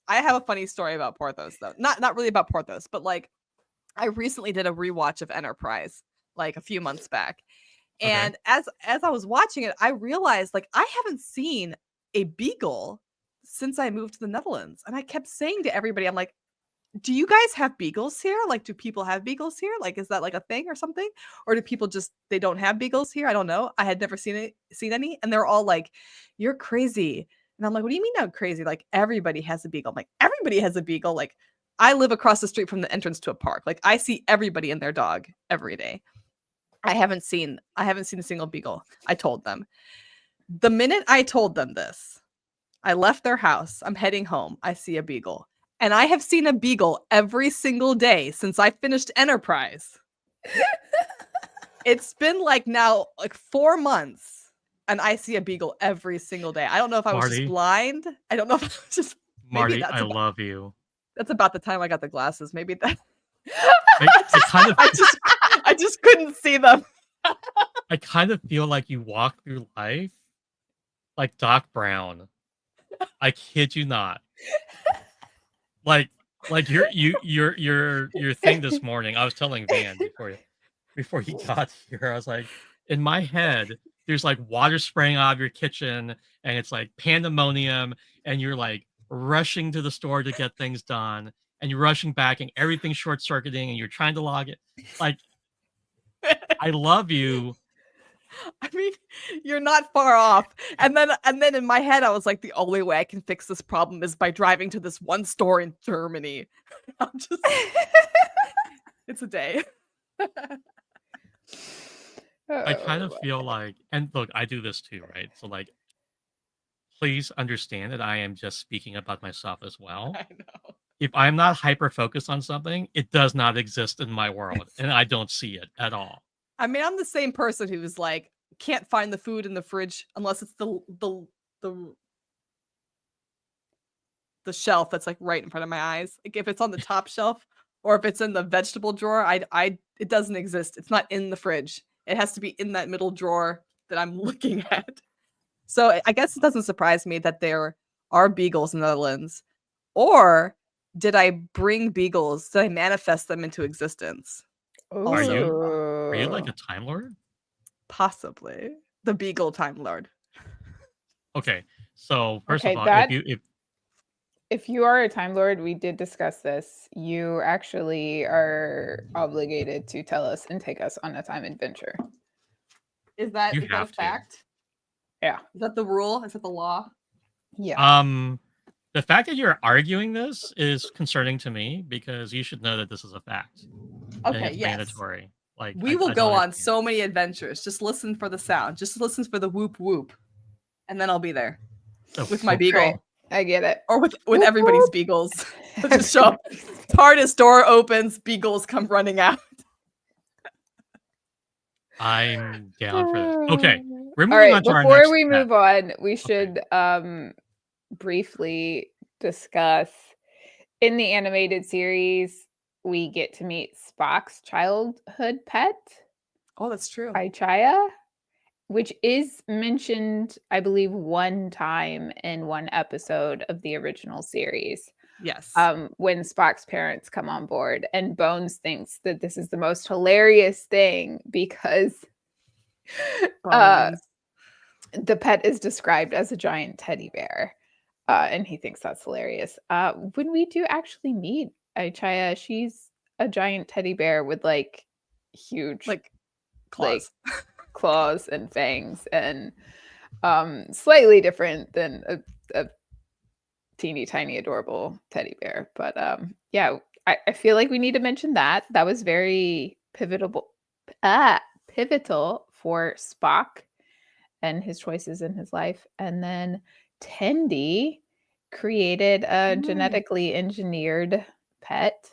S2: I have a funny story about Porthos though. Not really about Porthos, but like I recently did a rewatch of Enterprise like a few months back,
S1: Okay.
S2: and as I was watching it, I realized like I haven't seen a beagle since I moved to the Netherlands, and I kept saying to everybody, I'm like, do you guys have beagles here? Like, do people have beagles here? Like, is that like a thing or something? Or do people just they don't have beagles here? I don't know. I had never seen any, and they're all like, "You're crazy." And I'm like, "What do you mean I'm crazy? Like, everybody has a beagle." I'm like, "Everybody has a beagle." Like, I live across the street from the entrance to a park. Like, I see everybody and their dog every day. I haven't seen a single beagle. I told them. The minute I told them this, I left their house. I'm heading home. I see a beagle. And I have seen a beagle every single day since I finished Enterprise. It's been like 4 months, and I see a beagle every single day. I don't know if I was
S1: Marty.
S2: just blind. I don't know if I was just
S1: Marty,
S2: that's
S1: I
S2: about-
S1: love you.
S2: that's about the time I got the glasses. Maybe that
S1: I kind of
S2: I just couldn't see them.
S1: I kind of feel like you walk through life like Doc Brown. I kid you not. Like your thing this morning. I was telling Van before he got here. I was like, in my head, there's like water spraying out of your kitchen, and it's like pandemonium, and you're like rushing to the store to get things done, and you're rushing back, and everything's short circuiting, and you're trying to log it. Like, I love you.
S2: I mean, You're not far off. And then in my head, I was like, the only way I can fix this problem is by driving to this one store in Germany. I'm just, it's a day.
S1: I kind of
S3: Oh,
S1: feel like, and look, I do this too, right? So like, please understand that I am just speaking about myself as well.
S2: I know.
S1: If I'm not hyper focused on something, it does not exist in my world, and I don't see it at all.
S2: I mean, I'm the same person who's like, can't find the food in the fridge unless it's the shelf that's like right in front of my eyes. Like if it's on the top shelf or if it's in the vegetable drawer, it doesn't exist. It's not in the fridge. It has to be in that middle drawer that I'm looking at. So I guess it doesn't surprise me that there are beagles in the Netherlands. Or did I bring beagles? Did I manifest them into existence?
S1: Are you
S3: Ooh.
S1: like a Time Lord?
S2: Possibly. The Beagle Time Lord.
S1: Okay, so first
S3: Okay,
S1: of all,
S3: that-
S1: if
S3: If you are a Time Lord, we did discuss this. You actually are obligated to tell us and take us on a time adventure.
S2: Is that
S1: You
S2: is that a
S1: have to.
S2: fact?
S3: Yeah.
S2: Is that the rule? Is that the law?
S3: Yeah.
S1: the fact that you're arguing this is concerning to me because you should know that this is a fact. And
S2: Okay,
S1: it's
S2: yes.
S1: mandatory. Like
S2: We will go on so many adventures. Just listen for the sound. Just listen for the whoop whoop. And then I'll be there with my beagle.
S3: Right. I get it.
S2: Or with
S3: Whoop,
S2: everybody's
S3: whoop.
S2: beagles. Just show up. TARDIS door opens, beagles come running out.
S1: I'm down for this. Okay, we're
S3: All
S1: moving
S3: right,
S1: on to our
S3: before
S1: next
S3: we
S1: pet.
S3: move on, we should briefly discuss in the animated series we get to meet Spock's childhood pet,
S2: Oh, that's true.
S3: Aichaya, which is mentioned, I believe, one time in one episode of the original series.
S2: Yes.
S3: When Spock's parents come on board, and Bones thinks that this is the most hilarious thing because
S2: Bones.
S3: the pet is described as a giant teddy bear, and he thinks that's hilarious. When we do actually meet Aichaya, she's a giant teddy bear with like huge
S2: Like claws.
S3: claws and fangs, and slightly different than a teeny tiny adorable teddy bear. But yeah, I feel like we need to mention that was very pivotal for Spock and his choices in his life. And then Tendi created a genetically engineered pet,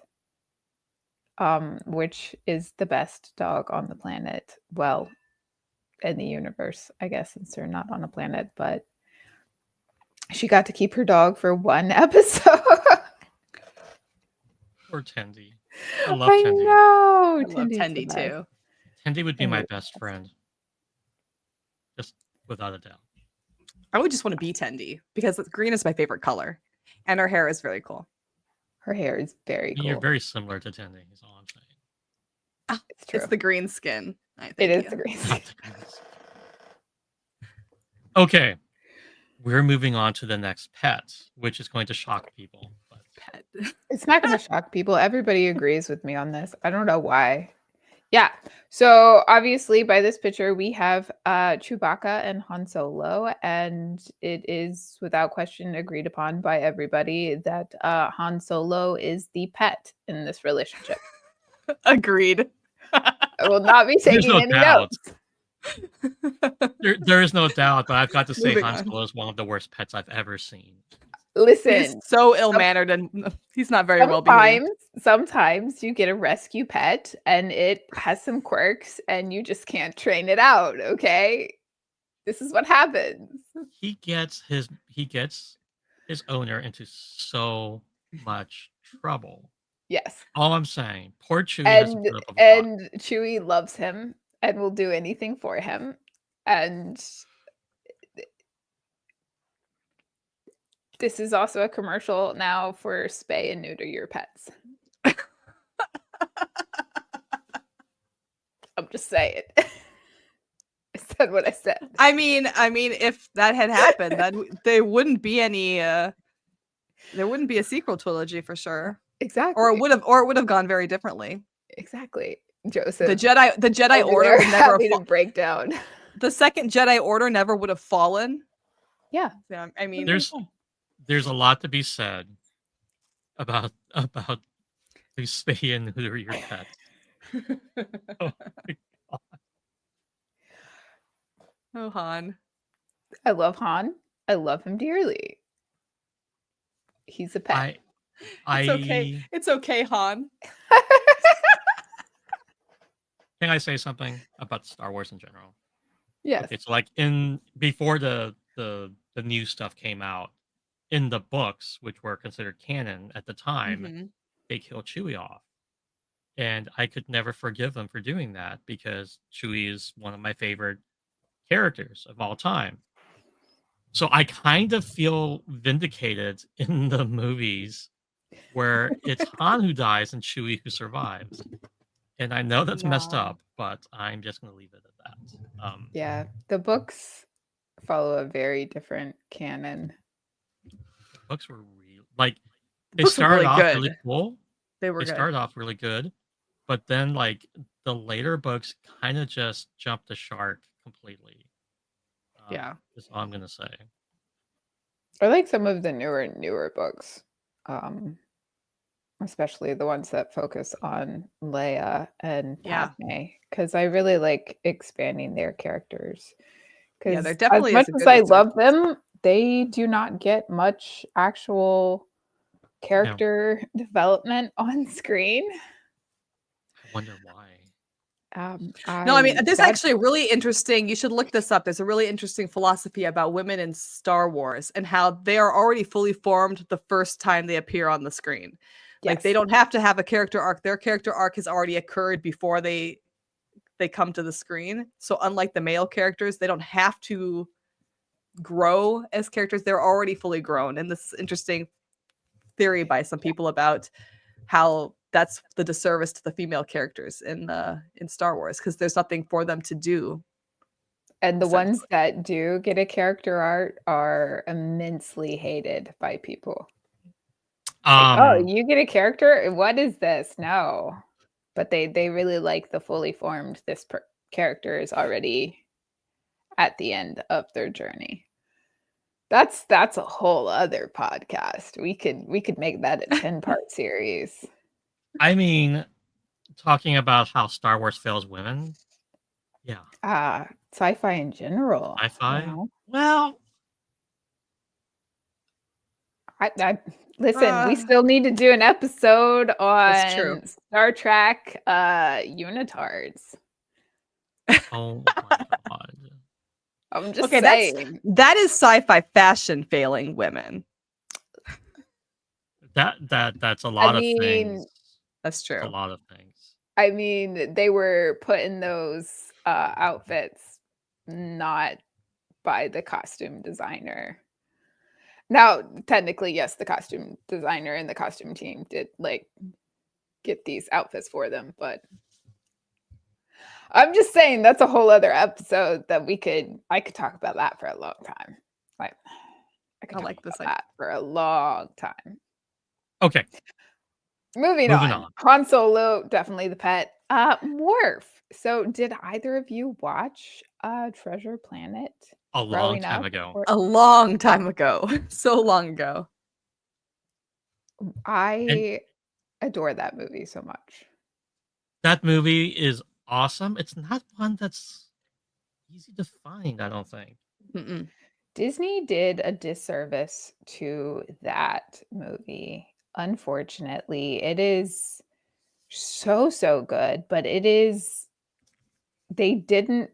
S3: which is the best dog on the planet. Well, in the universe, I guess, since they're not on a planet, but she got to keep her dog for one episode.
S1: Or Tendi. I love
S3: I
S1: Tendi.
S3: know.
S2: I love
S3: Tendi's the
S2: Tendi
S3: best.
S2: too.
S1: Tendi would be my
S3: Tendi.
S1: best friend. Just without a doubt.
S2: I would just want to be Tendi because green is my favorite color. And her hair is very cool.
S3: Her hair is very cool.
S1: You're very similar to Tendi, is all I'm saying.
S3: It's true.
S2: It's the green skin.
S3: It is the green.
S1: Not the greens. Okay. We're moving on to the next pet, which is going to shock people. But
S2: Pet.
S3: It's not going to shock people. Everybody agrees with me on this. I don't know why. Yeah. So obviously by this picture, we have Chewbacca and Han Solo, and it is without question agreed upon by everybody that Han Solo is the pet in this relationship.
S2: Agreed.
S3: I will not be
S1: There's
S3: taking
S1: no
S3: any
S1: doubt.
S3: notes.
S1: there is no doubt, but I've got to say
S2: Moving
S1: Han
S2: on.
S1: Solo is one of the worst pets I've ever seen.
S3: Listen,
S2: He's so ill-mannered and he's not very well behaved.
S3: sometimes you get a rescue pet and it has some quirks and you just can't train it out, okay? This is what happens.
S1: He gets his owner into so much trouble.
S3: Yes.
S1: All I'm saying, poor Chewie has to put up with a lot.
S3: And Chewie loves him and will do anything for him. And this is also a commercial now for spay and neuter your pets. I'm just saying. I said what I said.
S2: I mean, if that had happened, there wouldn't be any there wouldn't be a sequel trilogy for sure.
S3: Exactly.
S2: Or it would have gone very differently.
S3: Exactly. Joseph.
S2: The Jedi
S3: over
S2: Order
S3: there
S2: would never
S3: having
S2: have
S3: a breakdown.
S2: the second Jedi Order never would have fallen.
S3: Yeah.
S2: Yeah, I mean,
S1: There's a lot to be said about who's spay and neuter your pets. Oh my God.
S2: oh Han,
S3: I love Han. I love him dearly. He's a pet.
S2: it's okay. It's okay, Han.
S1: Can I say something about Star Wars in general?
S3: Yes.
S1: Okay, so like before the new stuff came out, in the books, which were considered canon at the time,
S2: Mhm.
S1: they killed Chewie off. And I could never forgive them for doing that because Chewie is one of my favorite characters of all time. So I kind of feel vindicated in the movies where it's Han who dies and Chewie who survives. And I know that's messed
S3: Wow.
S1: up, but I'm just going to leave it at that.
S3: Yeah, the books follow a very different canon.
S1: The books were like they
S2: Books were
S1: started
S2: really
S1: off
S2: good.
S1: really cool.
S2: They were
S1: They
S2: good.
S1: started off really good, but then like the later books kind of just jumped the shark completely.
S2: Yeah.
S1: Is all I'm gonna say.
S3: I like some of the newer books, especially the ones that focus on Leia and
S2: Yeah.
S3: Padme, because I really like expanding their characters.
S2: Yeah,
S3: Because
S2: there
S3: as
S2: definitely
S3: much
S2: is a
S3: as
S2: good
S3: I love
S2: resurgence.
S3: them, they do not get much actual character development on screen.
S1: I wonder why.
S2: No, I mean, this is actually really interesting. You should look this up. There's a really interesting philosophy about women in Star Wars and how they are already fully formed the first time they appear on the screen. Like they
S3: Yes.
S2: don't have to have a character arc. Their character arc has already occurred before they come to the screen. So unlike the male characters, they don't have to grow as characters. They're already fully grown. And this is interesting theory by some people about how that's the disservice to the female characters in Star Wars because there's nothing for them to do.
S3: And the ones
S2: essentially.
S3: that do get a character art are immensely hated by people. Like, oh, you get a character? What is this? No. But they really like the fully formed character is already at the end of their journey. That's a whole other podcast. We could make that a 10-part series.
S1: I mean, talking about how Star Wars fails women. Yeah.
S3: Sci-fi in general.
S1: Sci-fi.
S3: You know?
S1: Well,
S3: I listen, we still need to do an episode
S2: That's true.
S3: on Star Trek unitards.
S1: oh my God.
S3: I'm just
S2: Okay,
S3: saying.
S2: that is sci-fi fashion failing women.
S1: That's a lot of things.
S2: That's true.
S1: That's a lot of things.
S3: I mean, they were put in those outfits not by the costume designer. Now, technically, yes, the costume designer and the costume team did like get these outfits for them, but I'm just saying that's a whole other episode that I could talk about that for a long time. Like I could talk about that for a long time.
S1: Okay.
S3: Moving on. Han Solo, definitely the pet. Morph. So did either of you watch Treasure Planet?
S1: A long time ago.
S2: A long time ago. So long ago.
S3: I adore that movie so much.
S1: That movie is awesome. It's not one that's easy to find, I don't think.
S2: Mm-mm.
S3: Disney did a disservice to that movie. Unfortunately, it is so good, but they didn't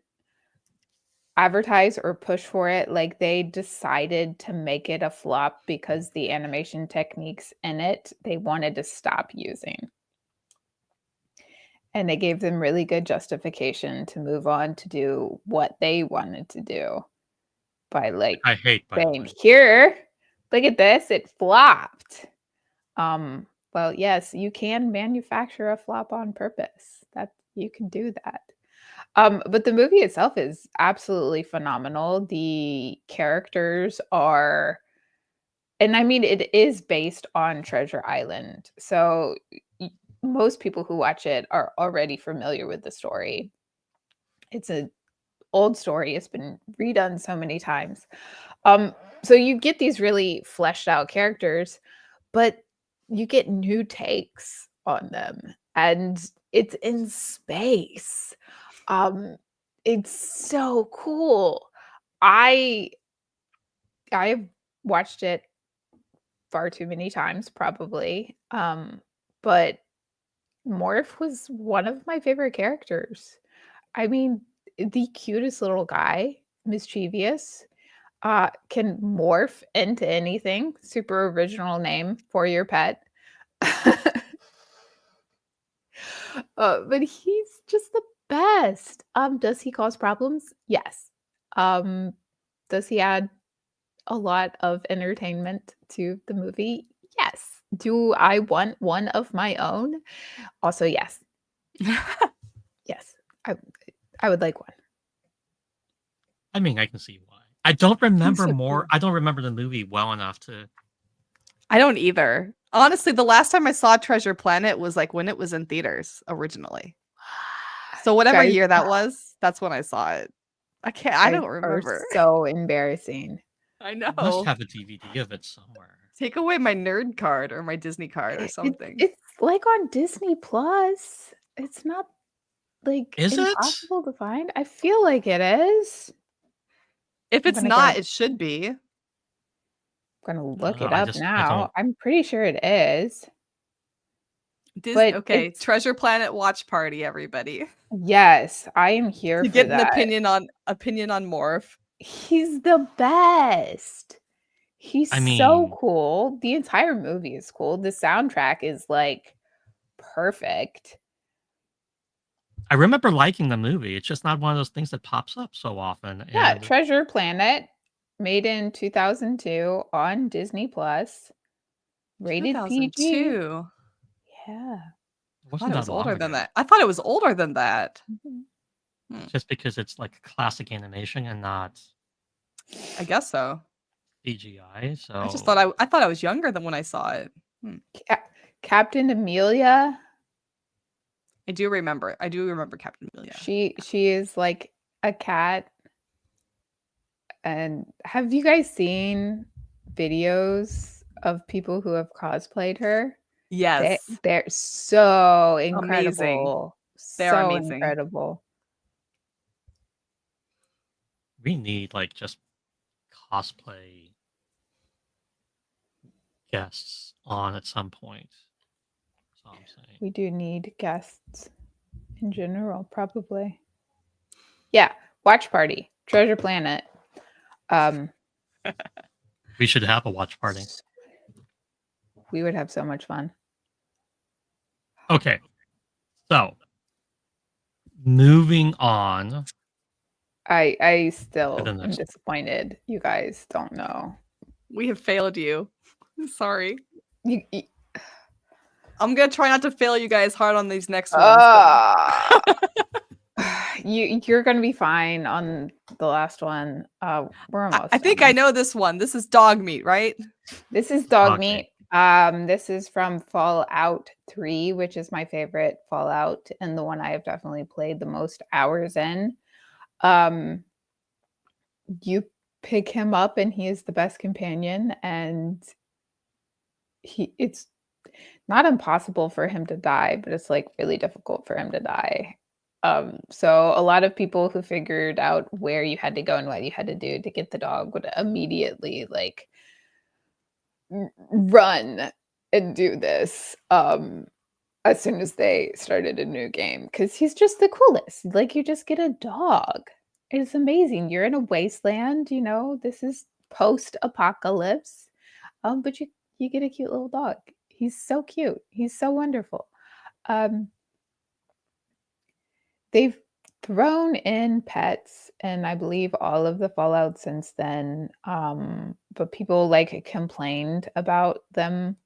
S3: advertise or push for it. Like they decided to make it a flop because the animation techniques in it, they wanted to stop using. And they gave them really good justification to move on to do what they wanted to do by like saying, here, look at this, it flopped. Well, yes, you can manufacture a flop on purpose. That you can do that. But the movie itself is absolutely phenomenal. The characters are, and I mean, it is based on Treasure Island. So most people who watch it are already familiar with the story. It's a old story. It's been redone so many times. So you get these really fleshed out characters, but you get new takes on them, and it's in space. Um, it's so cool. I I've watched it far too many times, probably. But Morph was one of my favorite characters. I mean, the cutest little guy, mischievous, can morph into anything. Super original name for your pet. But he's just the best. Does he cause problems? Yes. Um, does he add a lot of entertainment to the movie? Yes. Do I want one of my own? Also, yes. Yes. I would like one.
S1: I mean, I can see why. I don't remember
S2: so
S1: more.
S2: cute.
S1: I don't remember the movie well enough to.
S2: I don't either. Honestly, the last time I saw Treasure Planet was like when it was in theaters originally. So whatever
S3: Guys
S2: year that was, that's when I saw it. I don't
S3: are
S2: remember.
S3: so embarrassing.
S2: I
S1: Must
S2: know.
S1: have a DVD of it somewhere.
S2: Take away my nerd card or my Disney card or something.
S3: It's like on Disney Plus. It's not like
S1: Is it?
S3: impossible to find. I feel like it is.
S2: If
S3: I'm
S2: it's
S3: gonna
S2: not,
S3: go
S2: it should be.
S3: gonna
S1: I don't
S3: look
S1: know.
S3: it
S1: I
S3: up
S1: just I
S3: now.
S1: don't.
S3: I'm pretty sure it is.
S2: Disney.
S3: But
S2: Okay,
S3: it's
S2: Treasure Planet watch party, everybody.
S3: yes, I am here
S2: To
S3: for
S2: get an
S3: that.
S2: opinion on Morph.
S3: He's the best. He's
S1: I
S3: so
S1: mean,
S3: cool. The entire movie is cool. The soundtrack is like perfect.
S1: I remember liking the movie. It's just not one of those things that pops up so often.
S3: Yeah,
S1: And
S3: Treasure Planet, made in 2002 on Disney Plus, rated PG.
S2: 2002.
S3: Yeah.
S2: I thought
S1: wasn't
S2: it
S1: that
S2: was older
S1: long
S2: than
S1: ago.
S2: that. I thought it was older than that.
S3: Mhm.
S2: Hmm,
S1: Just because it's like classic animation and not
S2: I guess so.
S1: CGI.
S2: I just
S1: So
S2: thought I thought I was younger than when I saw it. Hmm.
S3: Captain Amelia,
S2: I do remember. I do remember Captain Amelia.
S3: she is like a cat. And have you guys seen videos of people who have cosplayed her?
S2: Yes.
S3: They're so
S2: Amazing.
S3: incredible.
S2: They are
S3: So
S2: amazing.
S3: incredible.
S1: we need like just cosplay guests on at some point. That's all I'm saying.
S3: We do need guests in general, probably. Yeah, watch party, Treasure Planet.
S1: We should have a watch party.
S3: We would have so much fun.
S1: Okay. So moving on.
S3: I still
S1: To the
S3: am
S1: next.
S3: disappointed. You guys don't know.
S2: We have failed you. Sorry.
S3: You,
S2: I'm gonna try not to fail you guys hard on these next ones.
S3: you're gonna be fine on the last one. We're almost.
S2: I think I know this one. This is dog meat, right?
S3: This is dog
S1: Okay.
S3: meat. This is from Fallout 3, which is my favorite Fallout and the one I have definitely played the most hours in. You pick him up and he is the best companion, and it's not impossible for him to die, but it's like really difficult for him to die. So a lot of people who figured out where you had to go and what you had to do to get the dog would immediately like run and do this as soon as they started a new game, because he's just the coolest. Like, you just get a dog. It's amazing. You're in a wasteland, you know, this is post-apocalypse. But you get a cute little dog. He's so cute. He's so wonderful. They've thrown in pets, and I believe all of the Fallout since then. But people like complained about them.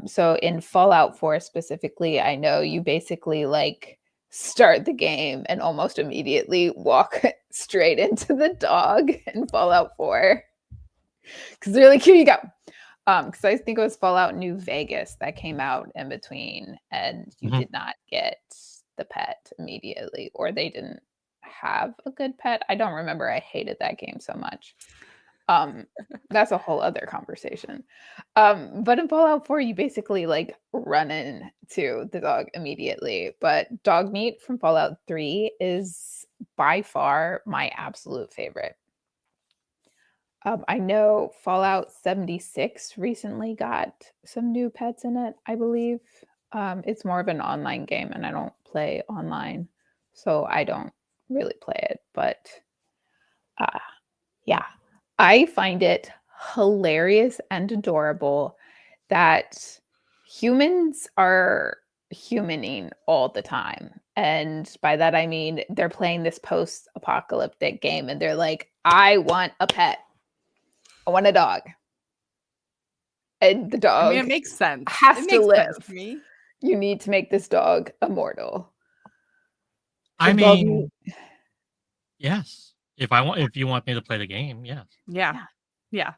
S3: So in Fallout 4 specifically, I know you basically like start the game and almost immediately walk straight into the dog in Fallout 4 because they're like, here you go. Because I think it was Fallout New Vegas that came out in between, and you
S1: Mhm.
S3: did not get the pet immediately, or they didn't have a good pet. I don't remember. I hated that game so much. That's a whole other conversation. But in Fallout 4, you basically like run into the dog immediately. But dog meat from Fallout 3 is by far my absolute favorite. I know Fallout 76 recently got some new pets in it, I believe. It's more of an online game, and I don't play online, so I don't really play it. But uh, yeah, I find it hilarious and adorable that humans are humaning all the time. And by that, I mean they're playing this post apocalyptic game and they're like, I want a pet. I want a dog. And the
S2: I mean,
S3: dog
S2: it makes sense.
S3: has
S2: It
S3: to
S2: makes sense
S3: live.
S2: to me.
S3: You need to make this dog immortal.
S1: I
S3: 'Cause dog
S1: mean,
S3: meat-
S1: yes. If you want me to play the game, yes.
S2: Yeah. Yeah.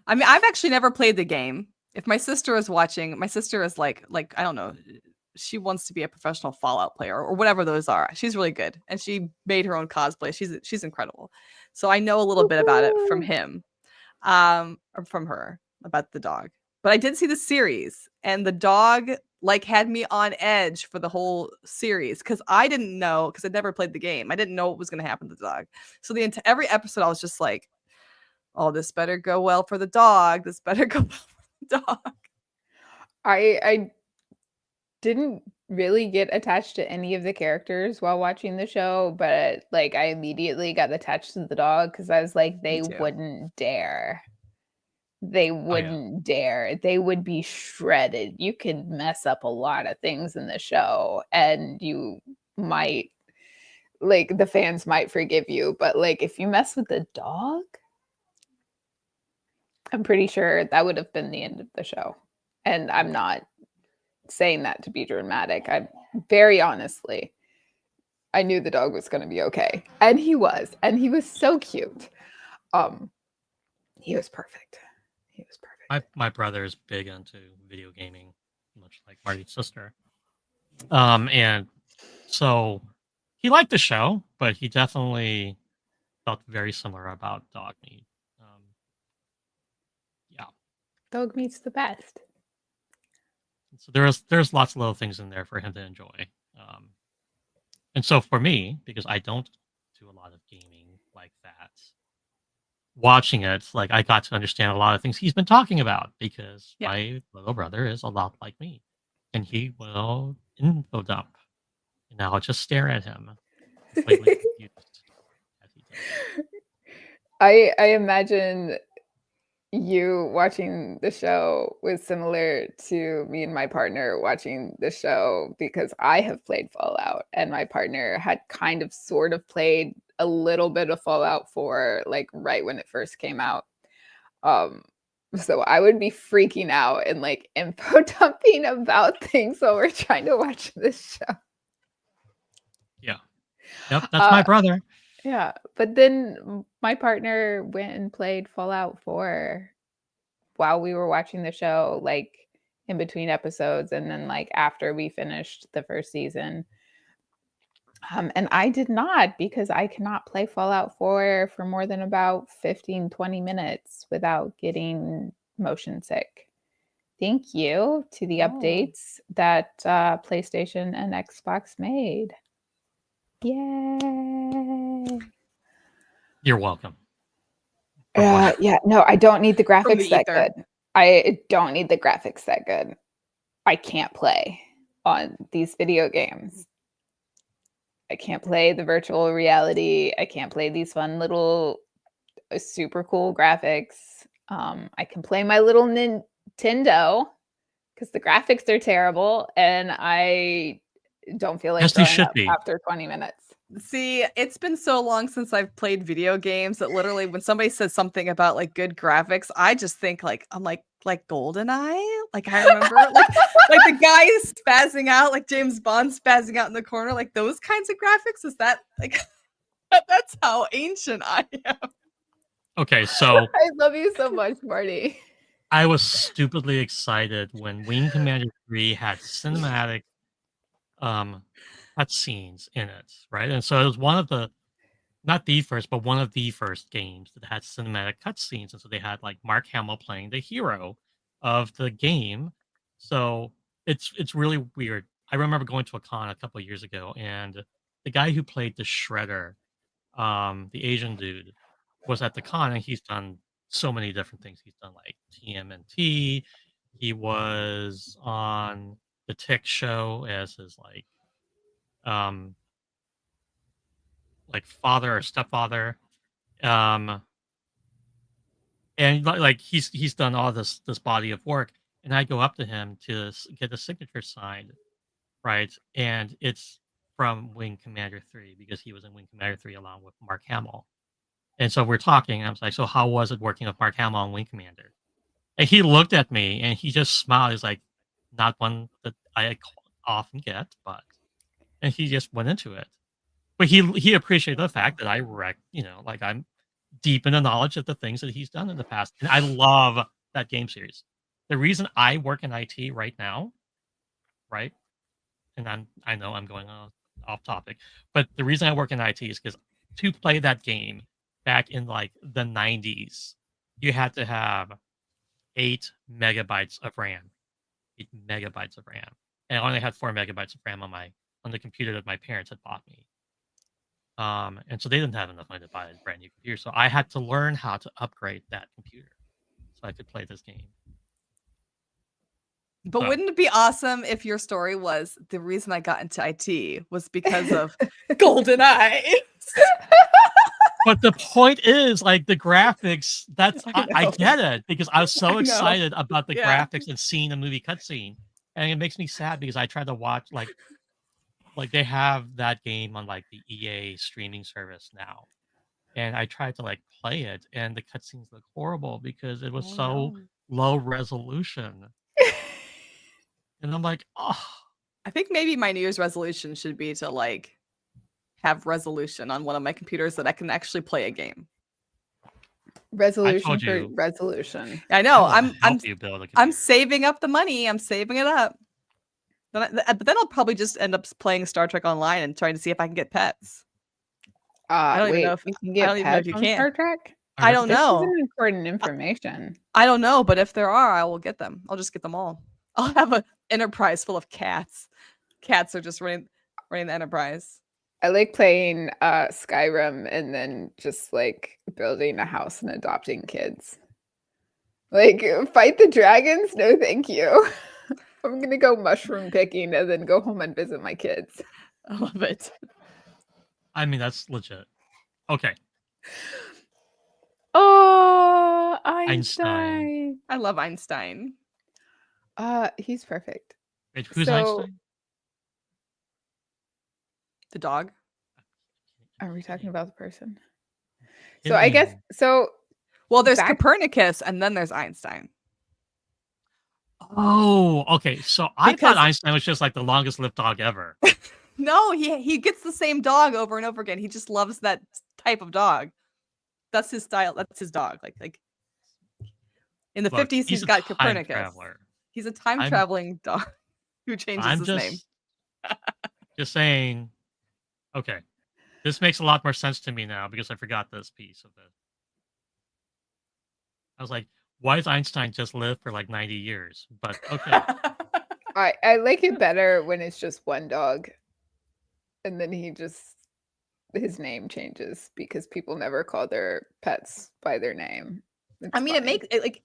S2: I mean, I've actually never played the game. If my sister is watching, my sister is like I don't know, she wants to be a professional Fallout player or whatever those are. She's really good, and she made her own cosplay. She's incredible. So I know a little bit about it from
S3: Woohoo!
S2: him, or from her about the dog. But I did see the series, and the dog like had me on edge for the whole series because I didn't know because I'd never played the game. I didn't know what was going to happen to the dog. So every episode, I was just like, oh, this better go well for the dog. This better go well for the dog.
S3: I didn't really get attached to any of the characters while watching the show, but like I immediately got attached to the dog because I was like,
S2: Me
S3: they
S2: too.
S3: wouldn't dare. They
S1: Oh, yeah.
S3: wouldn't dare. They would be shredded. You could mess up a lot of things in the show, and you might, like, the fans might forgive you, but like if you mess with the dog, I'm pretty sure that would have been the end of the show. And I'm not saying that to be dramatic. I very honestly, I knew the dog was going to be okay, and he was so cute. He was perfect. He was perfect.
S1: My brother is big into video gaming, much like Marty's sister. And so he liked the show, but he definitely felt very similar about dog meat. Yeah.
S3: Dog meat's the best.
S1: So there's lots of little things in there for him to enjoy. And so for me, because I don't do a lot of gaming like that, watching it, like I got to understand a lot of things he's been talking about because
S2: Yeah.
S1: my little brother is a lot like me, and he will info dump, and I'll just stare at him, completely confused as he does.
S3: I imagine you watching the show was similar to me and my partner watching the show because I have played Fallout and my partner had kind of sort of played a little bit of Fallout 4 like right when it first came out. So I would be freaking out and like info dumping about things while we're trying to watch this show.
S1: Yeah. Yep, that's my brother.
S3: Yeah, but then my partner went and played Fallout 4 while we were watching the show, like in between episodes, and then like after we finished the first season. And I did not because I cannot play Fallout 4 for more than about 15, 20 minutes without getting motion sick. Thank you to the
S2: Oh.
S3: updates that PlayStation and Xbox made. Yay!
S1: You're welcome.
S3: Yeah, no, I don't need the graphics
S2: the
S3: that
S2: ether.
S3: good. I don't need the graphics that good. I can't play on these video games. I can't play the virtual reality. I can't play these fun little super cool graphics. I can play my little Nintendo because the graphics are terrible and I don't feel like
S1: Yes, they
S3: throwing
S1: should
S3: up
S1: be.
S3: after 20 minutes.
S2: See, it's been so long since I've played video games that literally when somebody says something about like good graphics, I just think like I'm like GoldenEye. Like I remember like the guy is spazzing out, like James Bond spazzing out in the corner, like those kinds of graphics. Is that like that's how ancient I am.
S1: Okay, so
S3: I love you so much, Marty.
S1: I was stupidly excited when Wing Commander 3 had cinematic cutscenes in it, right? And so it was one of the not the first, but one of the first games that had cinematic cutscenes, and so they had like Mark Hamill playing the hero of the game. So it's really weird. I remember going to a con a couple of years ago, and the guy who played the Shredder, the Asian dude, was at the con, and he's done so many different things. He's done like TMNT. He was on the Tick show as his um father or stepfather. Um and like he's done all this body of work, and I go up to him to get the signature signed, right? And it's from Wing Commander 3 because he was in Wing Commander 3 along with Mark Hamill. And so we're talking, and I was like, "So how was it working with Mark Hamill on Wing Commander?" And he looked at me and he just smiled. He's like, "Not one that I often get, but," and he just went into it. But he appreciated the fact that like I'm deep in the knowledge of the things that he's done in the past, and I love that game series. The reason I work in IT right now, right? And I know I'm going off topic, but the reason I work in IT is because to play that game back in like the 90s, you had to have 8 megabytes of RAM. 8 megabytes of RAM. And I only had 4 megabytes of RAM on the computer that my parents had bought me. And so they didn't have enough money to buy a brand new computer. So I had to learn how to upgrade that computer so I could play this game.
S2: But
S1: So-
S2: wouldn't it be awesome if your story was the reason I got into IT was because of GoldenEye?
S1: But the point is, like the graphics, I
S2: know.
S1: get it because I was
S2: I
S1: so
S2: know.
S1: excited about the
S2: Yeah.
S1: graphics and seeing the movie cutscene. And it makes me sad because I tried to watch like they have that game on like the EA streaming service now. And I tried to like play it, and the cutscenes look horrible because it was
S2: Oh,
S1: so
S2: no.
S1: low resolution. And I'm like, oh,
S2: I think maybe my New Year's resolution should be to like have resolution on one of my computers that I can actually play a game.
S3: Resolution
S1: told
S3: for
S1: you.
S3: resolution.
S2: I know.
S1: I will
S2: I'm
S1: help you build a
S2: I'm
S1: computer.
S2: saving up the money. I'm saving it up. But then I'll probably just end up playing Star Trek Online and trying to see if I can get pets. I don't even know if
S3: you can
S2: I
S3: get
S2: don't even know if
S3: pets
S2: you
S3: on
S2: can.
S3: Star Trek?
S2: I don't
S3: This
S2: know.
S3: isn't important information.
S2: I don't know, but if there are, I will get them. I'll just get them all. I'll have an enterprise full of cats. Cats are just running the enterprise.
S3: I like playing Skyrim and then just like building a house and adopting kids. Like, fight the dragons? No, thank you. I'm gonna go mushroom picking and then go home and visit my kids.
S2: I love it.
S1: I mean, that's legit. Okay.
S3: Oh,
S1: Einstein.
S3: Einstein.
S2: I love Einstein.
S3: He's perfect.
S1: Wait, who's
S3: So-
S1: Einstein?
S2: The dog.
S3: Are we talking about the person?
S1: His
S3: So I guess
S1: name.
S3: so.
S2: Well, there's
S3: Back-
S2: Copernicus and then there's Einstein.
S1: Oh, okay. So I
S2: Because-
S1: thought Einstein was just like the longest lived dog ever.
S2: No, he gets the same dog over and over again. He just loves that type of dog. That's his style. That's his dog. Like in the
S1: Look,
S2: 50s, he's
S1: a
S2: got
S1: time
S2: Copernicus.
S1: traveler.
S2: He's a time
S1: I'm-
S2: traveling dog who changes
S1: I'm
S2: his
S1: just,
S2: name.
S1: just saying. Okay, this makes a lot more sense to me now because I forgot this piece of it. I was like, why does Einstein just live for like 90 years? But okay,
S3: I like it better when it's just one dog, and then his name changes because people never call their pets by their name. It's
S2: I mean, it
S3: fine.
S2: makes it like.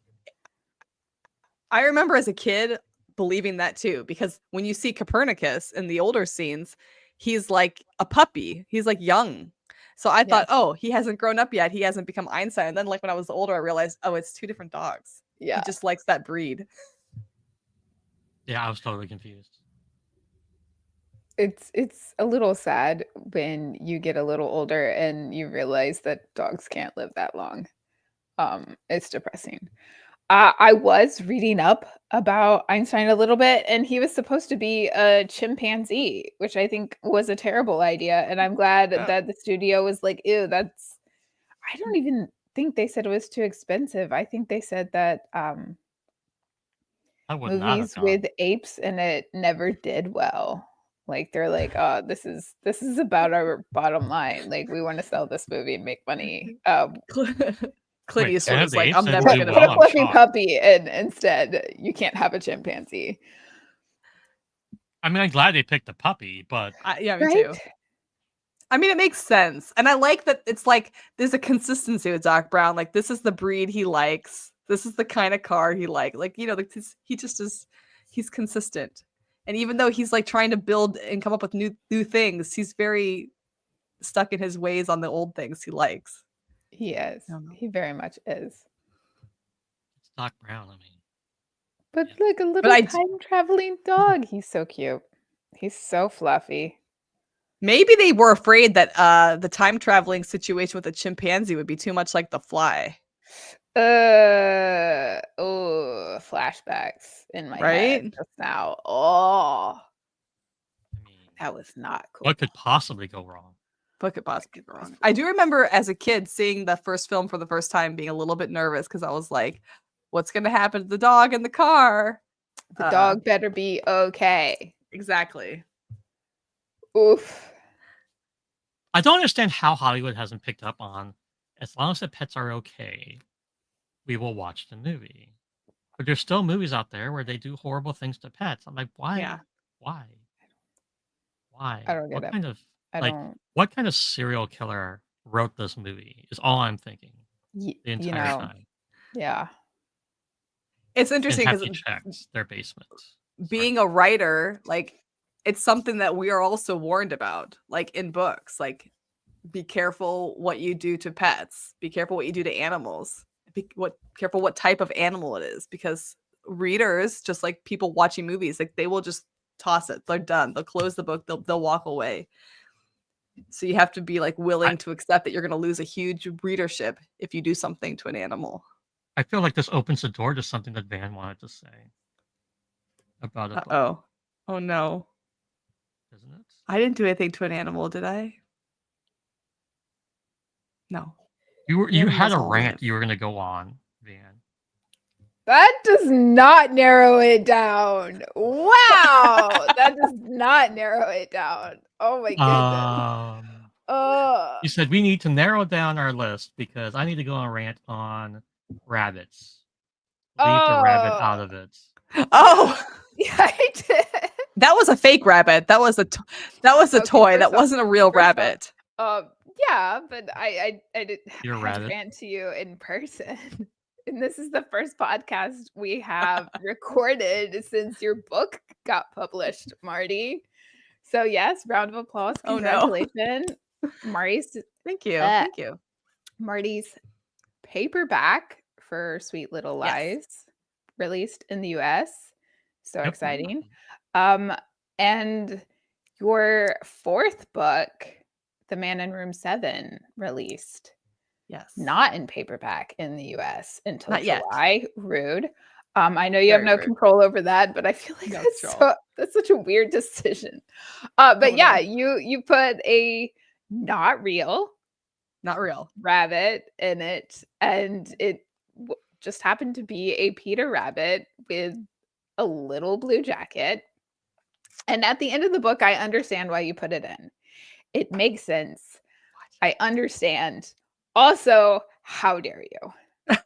S2: I remember as a kid believing that too, because when you see Copernicus in the older scenes, he's like a puppy. He's like young. So I thought, oh, he hasn't grown up yet. He hasn't become Einstein. And then, like when I was older, I realized, oh, it's two different dogs.
S3: Yeah.
S2: He just likes that breed.
S1: yeah, I was totally confused.
S3: It's a little sad when you get a little older and you realize that dogs can't live that long. It's depressing. I was reading up about Einstein a little bit, and he was supposed to be a chimpanzee, which I think was a terrible idea. And I'm glad
S2: Yeah.
S3: that the studio was like, ew, that's. I don't even think they said it was too expensive. I think they said that
S1: I would not have
S3: movies
S1: gone.
S3: with apes in it never did well. Like they're like, oh, this is about our bottom line. Like we want to sell this movie and make money.
S2: Clint
S1: Wait,
S2: Eastwood
S1: Planet of
S2: is
S1: the
S2: like,
S1: Apes
S2: I'm
S1: didn't
S2: never
S1: do
S2: gonna
S3: Put a
S1: well. I'm
S3: fluffy
S1: shocked.
S3: puppy, and instead you can't have a chimpanzee.
S1: I mean, I'm glad they picked the puppy, but
S2: yeah, me
S3: Right?
S2: too. I mean, it makes sense. And I like that it's like there's a consistency with Doc Brown. Like, this is the breed he likes. This is the kind of car he likes. Like, you know, like he just is, he's consistent. And even though he's like trying to build and come up with new things, he's very stuck in his ways on the old things he likes.
S3: He is.
S2: I don't know.
S3: He very much is.
S1: it's Doc Brown. I mean,
S3: But
S1: yeah.
S3: like a little
S2: I-
S3: time traveling dog. He's so cute. He's so fluffy.
S2: Maybe they were afraid that the time traveling situation with a chimpanzee would be too much like The Fly.
S3: Oh, flashbacks in my
S2: Right?
S3: head just now. Oh,
S1: I mean,
S3: that was not cool.
S1: what could possibly go wrong?
S2: What could possibly go wrong? I do remember as a kid seeing the first film for the first time, being a little bit nervous because I was like, "What's going to happen to the dog in the car?"
S3: The dog better be okay.
S2: Exactly.
S3: Oof.
S1: I don't understand how Hollywood hasn't picked up on, as long as the pets are okay, we will watch the movie. But there's still movies out there where they do horrible things to pets. I'm like, why?
S2: Yeah.
S1: Why? Why?
S3: I don't get
S1: What
S3: it.
S1: kind of
S3: I
S1: like
S3: don't.
S1: what kind of serial killer wrote this movie? Is all I'm thinking
S3: You
S1: the entire
S3: know.
S1: time.
S3: Yeah.
S2: It's
S1: And
S2: interesting
S1: have
S2: because
S1: you checked their basements?
S2: being a writer, like, it's something that we are also warned about, like in books. Like, be careful what you do to pets. Be careful what you do to animals. Careful what type of animal it is, because readers, just like people watching movies, like they will just toss it. They're done. They'll close the book. They'll walk away. So you have to be like willing to accept that you're going to lose a huge readership if you do something to an animal.
S1: I feel like this opens the door to something that Van wanted to say about a book,
S2: Oh no.
S1: isn't it?
S2: I didn't do anything to an animal, did I? No.
S1: You had a
S2: Animals all
S1: rant
S2: live.
S1: you were gonna go on, Van.
S3: That does not narrow it down. Wow. That does not narrow it down. Oh my goodness.
S1: You said we need to narrow down our list because I need to go on a rant on rabbits. Leave the rabbit out of it.
S2: Oh,
S3: Yeah, I did.
S2: that was a fake rabbit. That was a
S3: Okay,
S2: toy.
S3: first
S2: That
S3: off-
S2: wasn't a real
S3: first off,
S2: rabbit.
S3: Yeah, but I did
S1: You're a
S3: I had to
S1: rabbit?
S3: rant to you in person. And this is the first podcast we have recorded since your book got published, Marty. So yes, round of applause.
S2: Oh, no.
S3: Congratulations. Marty's
S2: Thank you.
S3: Uh,
S2: Thank you.
S3: Marty's paperback for Sweet Little
S2: Yes.
S3: Lies released in the US. So
S1: Yep.
S3: exciting. And your fourth book, The Man in Room 7, released
S2: Yes.
S3: not in paperback in the US until
S2: Not yet.
S3: July. Rude. I know you have
S2: Very
S3: no
S2: rude.
S3: control over that, but I feel like
S2: No
S3: that's
S2: control.
S3: that's such a weird decision. But
S2: Oh,
S3: yeah,
S2: no.
S3: you put a not real
S2: Not real.
S3: rabbit in it, and it just happened to be a Peter Rabbit with a little blue jacket. And at the end of the book, I understand why you put it in. It makes sense. I understand. Also, how dare you?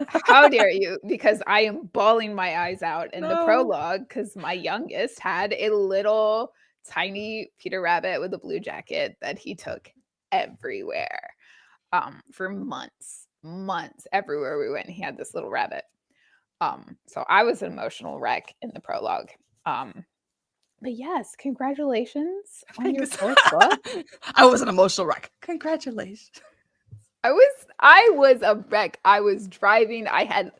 S3: How dare you? Because I am bawling my eyes out in the
S2: No.
S3: prologue because my youngest had a little tiny Peter Rabbit with a blue jacket that he took everywhere for months everywhere we went he had this little rabbit. So I was an emotional wreck in the prologue. But yes, congratulations on your fourth book.
S2: I was an emotional wreck. Congratulations.
S3: I was a wreck. I was driving. I had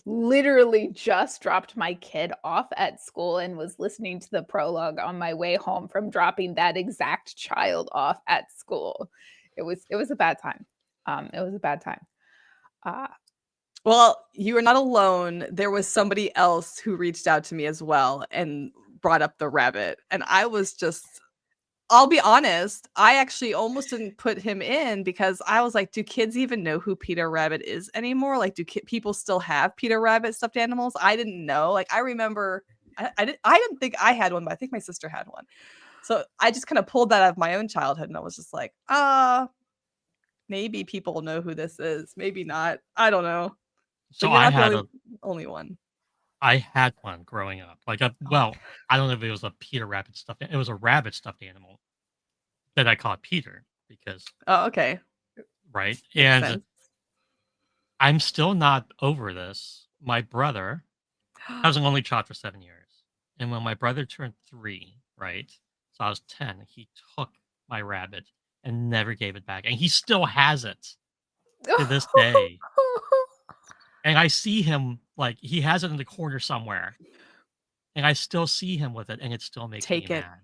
S3: literally just dropped my kid off at school and was listening to the prologue on my way home from dropping that exact child off at school. It was a bad time. It was a bad time.
S2: Well, you are not alone. There was somebody else who reached out to me as well and brought up the rabbit. And I was just, I'll be honest, I actually almost didn't put him in because I was like, do kids even know who Peter Rabbit is anymore? Like, do people still have Peter Rabbit stuffed animals? I didn't know. Like, I remember, I didn't think I had one, but I think my sister had one. So I just kind of pulled that out of my own childhood, and I was just like, maybe people know who this is, maybe not. I don't know.
S1: So
S2: But you're
S1: I
S2: not the
S1: had
S2: only one.
S1: I had one growing up. Like well, I don't know if it was a Peter Rabbit stuffed. It was a rabbit stuffed animal that I called Peter because
S2: Oh, okay.
S1: right.
S2: Makes
S1: And
S2: sense.
S1: I'm still not over this. My brother, I was an only child for 7 years, and when my brother turned 3, right, so I was 10. He took my rabbit and never gave it back, and he still has it to this day. And I see him like he has it in the corner somewhere, and I still see him with it, and it still makes me
S2: Take it.
S1: mad.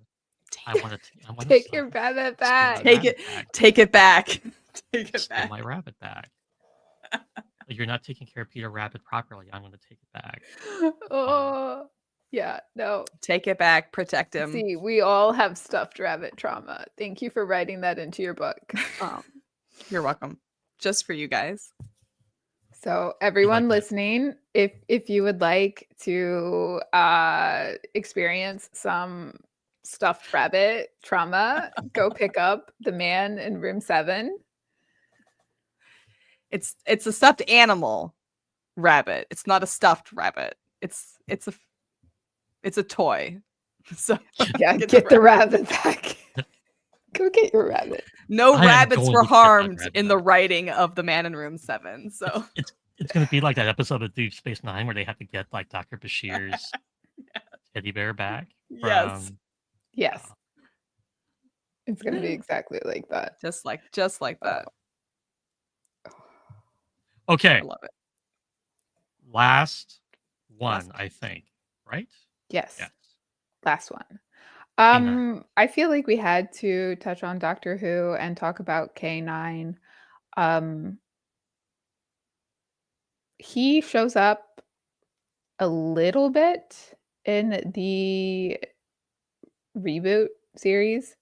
S1: I want to. I want
S3: Take
S1: to
S3: your rabbit
S1: steal my
S3: back.
S2: Take
S1: rabbit
S2: it.
S1: back.
S2: Take it back. Take it
S1: Steal
S2: back.
S1: my rabbit back. Like, you're not taking care of Peter Rabbit properly. I'm going to take it back.
S3: Oh, yeah, no.
S2: Take it back. Protect him.
S3: See, we all have stuffed rabbit trauma. Thank you for writing that into your book.
S2: You're welcome. Just for you guys.
S3: So everyone
S1: that?
S3: listening, if you would like to experience some stuffed rabbit trauma, go pick up The Man in Room 7.
S2: It's a stuffed animal rabbit. It's not a stuffed rabbit. It's a toy. So
S3: Yeah, get the rabbit back. Go get your rabbit.
S2: no
S1: I am
S2: rabbits
S1: going
S2: were
S1: to get that
S2: harmed
S1: rabbit
S2: in the
S1: back.
S2: writing of The Man in Room 7. So
S1: It's going to be like that episode of Deep Space Nine where they have to get like Dr. Bashir's teddy bear back.
S2: yes,
S1: From,
S3: Yes. It's going to be exactly like that.
S2: just like that.
S1: okay,
S2: I love it.
S1: last one,
S2: Last
S1: I think. Right?
S3: Yes.
S1: Yes.
S3: Last one.
S1: K9.
S3: I feel like we had to touch on Doctor Who and talk about K9. He shows up a little bit in the reboot series.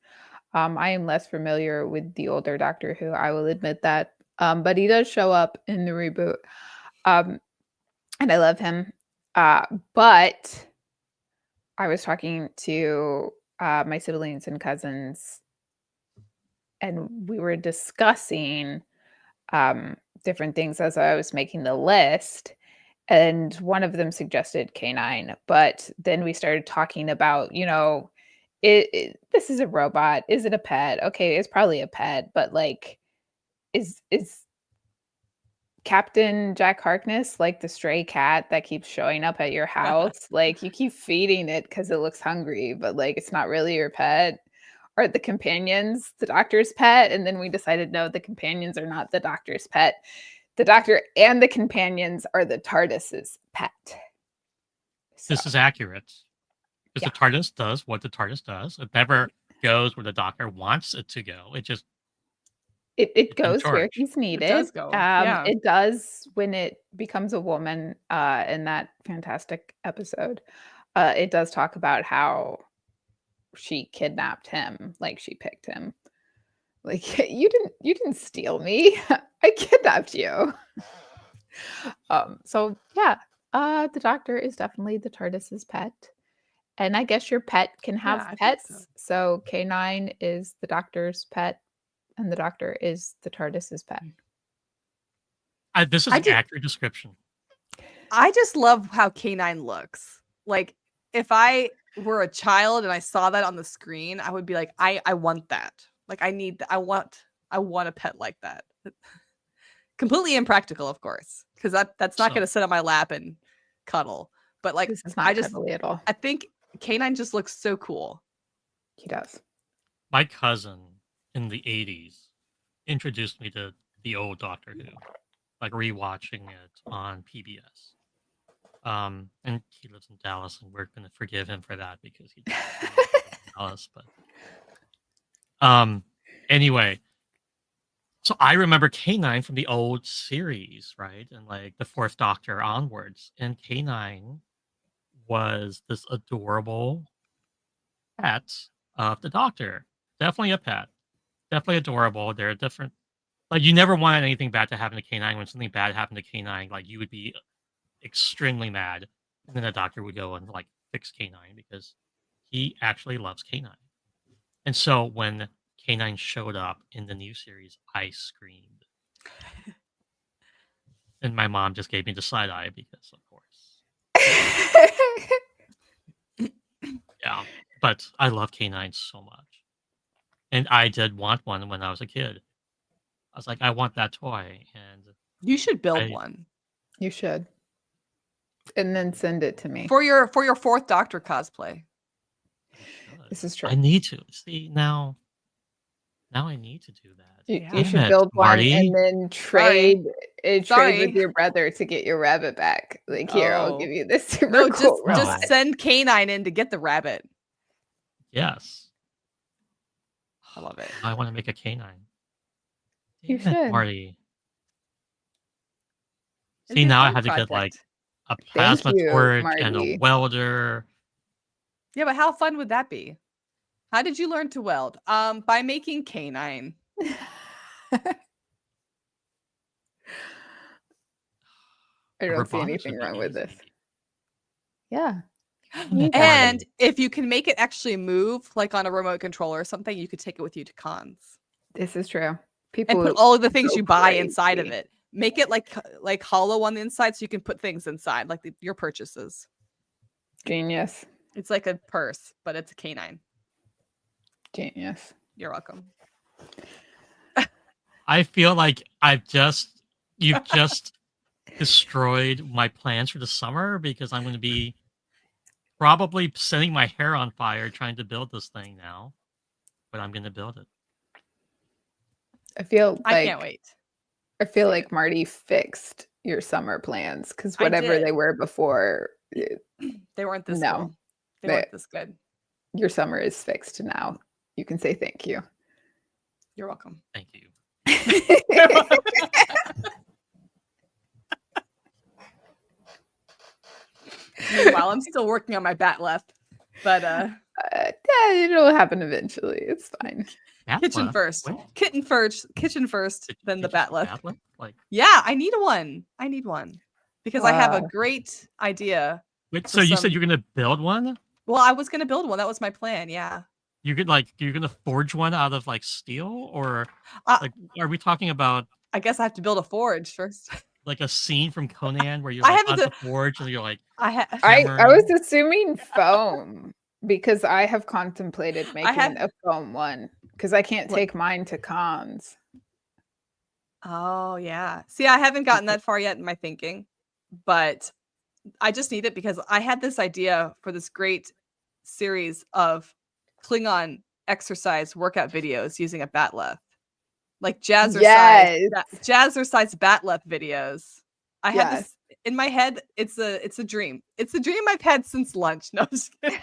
S3: I am less familiar with the older Doctor Who, I will admit that. But he does show up in the reboot. And I love him. But I was talking to my siblings and cousins, and we were discussing different things as I was making the list. And one of them suggested K9, but then we started talking about, this is a robot. Is it a pet? Okay, it's probably a pet, but like, is Captain Jack Harkness like the stray cat that keeps showing up at your house? Like, you keep feeding it because it looks hungry, but like, it's not really your pet. Are the companions the doctor's pet? And then we decided, no, the companions are not the doctor's pet. The doctor and the companions are the TARDIS's pet.
S1: This is accurate. Because the TARDIS does what the TARDIS does. It never goes where the doctor wants it to go. It just
S3: it goes where he's needed.
S2: It does go.
S3: It does when it becomes a woman in that fantastic episode. It does talk about how she kidnapped him, like she picked him. Like, you didn't steal me. I kidnapped you. So yeah, the doctor is definitely the TARDIS's pet. And I guess your pet can have pets. So K9 is the doctor's pet, and the doctor is the TARDIS's pet.
S1: This is an accurate description.
S2: I just love how K9 looks. Like, if I were a child and I saw that on the screen, I would be like, I want that. Like, I want a pet like that. Completely impractical, of course, because that's not going to sit on my lap and cuddle. But like,
S3: this is not cuddly at all.
S2: I think K9 just looks so cool.
S3: He does.
S1: My cousin in the 80s introduced me to the old Doctor Who, like rewatching it on PBS. And he lives in Dallas, and we're going to forgive him for that because he lives in Dallas. But anyway, so I remember K9 from the old series, right? And like the Fourth Doctor onwards. And K9 was this adorable pet of the Doctor. Definitely a pet. Definitely adorable. They're different. Like, you never wanted anything bad to happen to K9. When something bad happened to K9, like, you would be extremely mad. And then the doctor would go and, like, fix K9 because he actually loves K9. And so when K9 showed up in the new series, I screamed. And my mom just gave me the side eye because, of course. Yeah. But I love K9 so much. And I did want one when I was a kid. I was like, I want that toy. And
S2: You should build
S1: I
S2: one
S3: You should. And then send it to me.
S2: for your fourth Doctor cosplay.
S1: should.
S3: This is true.
S1: I need to. See, now I need to do that.
S3: You,
S2: Yeah.
S3: you
S1: Damn
S3: should
S1: it,
S3: build one
S1: Marty.
S3: and then trade trade
S2: Sorry.
S3: with your brother to get your rabbit back. Like, here, I'll give
S2: Oh.
S3: you this super
S2: No,
S3: cool
S2: just
S3: robot.
S2: send K9 in to get the rabbit.
S1: Yes.
S2: I love it.
S1: I want to make a K9.
S3: You
S1: Damn it,
S3: should.
S1: Marty.
S2: It'd
S1: See,
S2: be a
S1: now I
S2: fun
S1: have to get like
S2: project.
S1: a
S3: Thank
S1: plasma
S3: you,
S1: torch and a
S3: Marty.
S1: welder.
S2: Yeah, but how fun would that be? How did you learn to weld? By making K9.
S3: I don't see
S1: Robotics
S3: anything
S1: would be
S3: wrong with this.
S1: easy.
S3: Yeah.
S1: Damn it,
S2: And
S1: Marty.
S2: if you can make it actually move, like on a remote controller or something, you could take it with you to cons
S3: This is true.
S2: and
S3: People
S2: put all of the things
S3: go
S2: you buy inside of
S3: crazy.
S2: it. Make it like hollow on the inside, so you can put things inside, like your purchases.
S3: Genius.
S2: It's like a purse, but it's a K9.
S3: Genius.
S2: You're welcome.
S1: I feel like you've just destroyed my plans for the summer because I'm going to be probably setting my hair on fire trying to build this thing now. But I'm going to build it.
S3: I feel
S2: I can't
S3: like
S2: wait.
S3: I feel like Marty fixed your summer plans because
S2: I
S3: whatever
S2: did.
S3: they were before,
S2: They weren't this
S3: No.
S2: cool. They
S3: They-
S2: weren't this good.
S3: your summer is fixed now. You can say thank you.
S2: You're welcome.
S1: Thank you.
S2: Meanwhile, I'm still working on my bat left, but
S3: Yeah, it'll happen eventually. It's fine.
S2: kitchen
S1: Batla?
S2: first.
S1: What?
S2: Kitchen first,
S1: Did-
S2: then the
S1: did you
S2: bat
S1: say
S2: left.
S1: Batla? Like,
S2: Yeah, I need one. I need one because I have a
S3: Wow.
S2: great idea.
S1: wait,
S2: For
S1: so you said
S2: some-
S1: you're going to build one?
S2: Well, I was gonna build one. That was my plan. Yeah.
S1: You're going to forge one out of like steel, or
S2: Uh,
S1: like are we talking about
S2: I guess I have to build a forge first.
S1: like a scene from Conan where you're
S2: I
S1: like
S2: haven't
S1: on the forge and you're like,
S3: I
S1: Hammer.
S3: was assuming foam because I have contemplated making
S2: have-
S3: a foam one because I can't
S2: What?
S3: take mine to cons.
S2: Oh yeah. See, I haven't gotten that far yet in my thinking, but I just need it because I had this idea for this great series of Klingon exercise workout videos using a bat left. Like jazzercise bat left videos. I had this in my head. It's a dream. It's a dream I've had since lunch. No, I'm just kidding.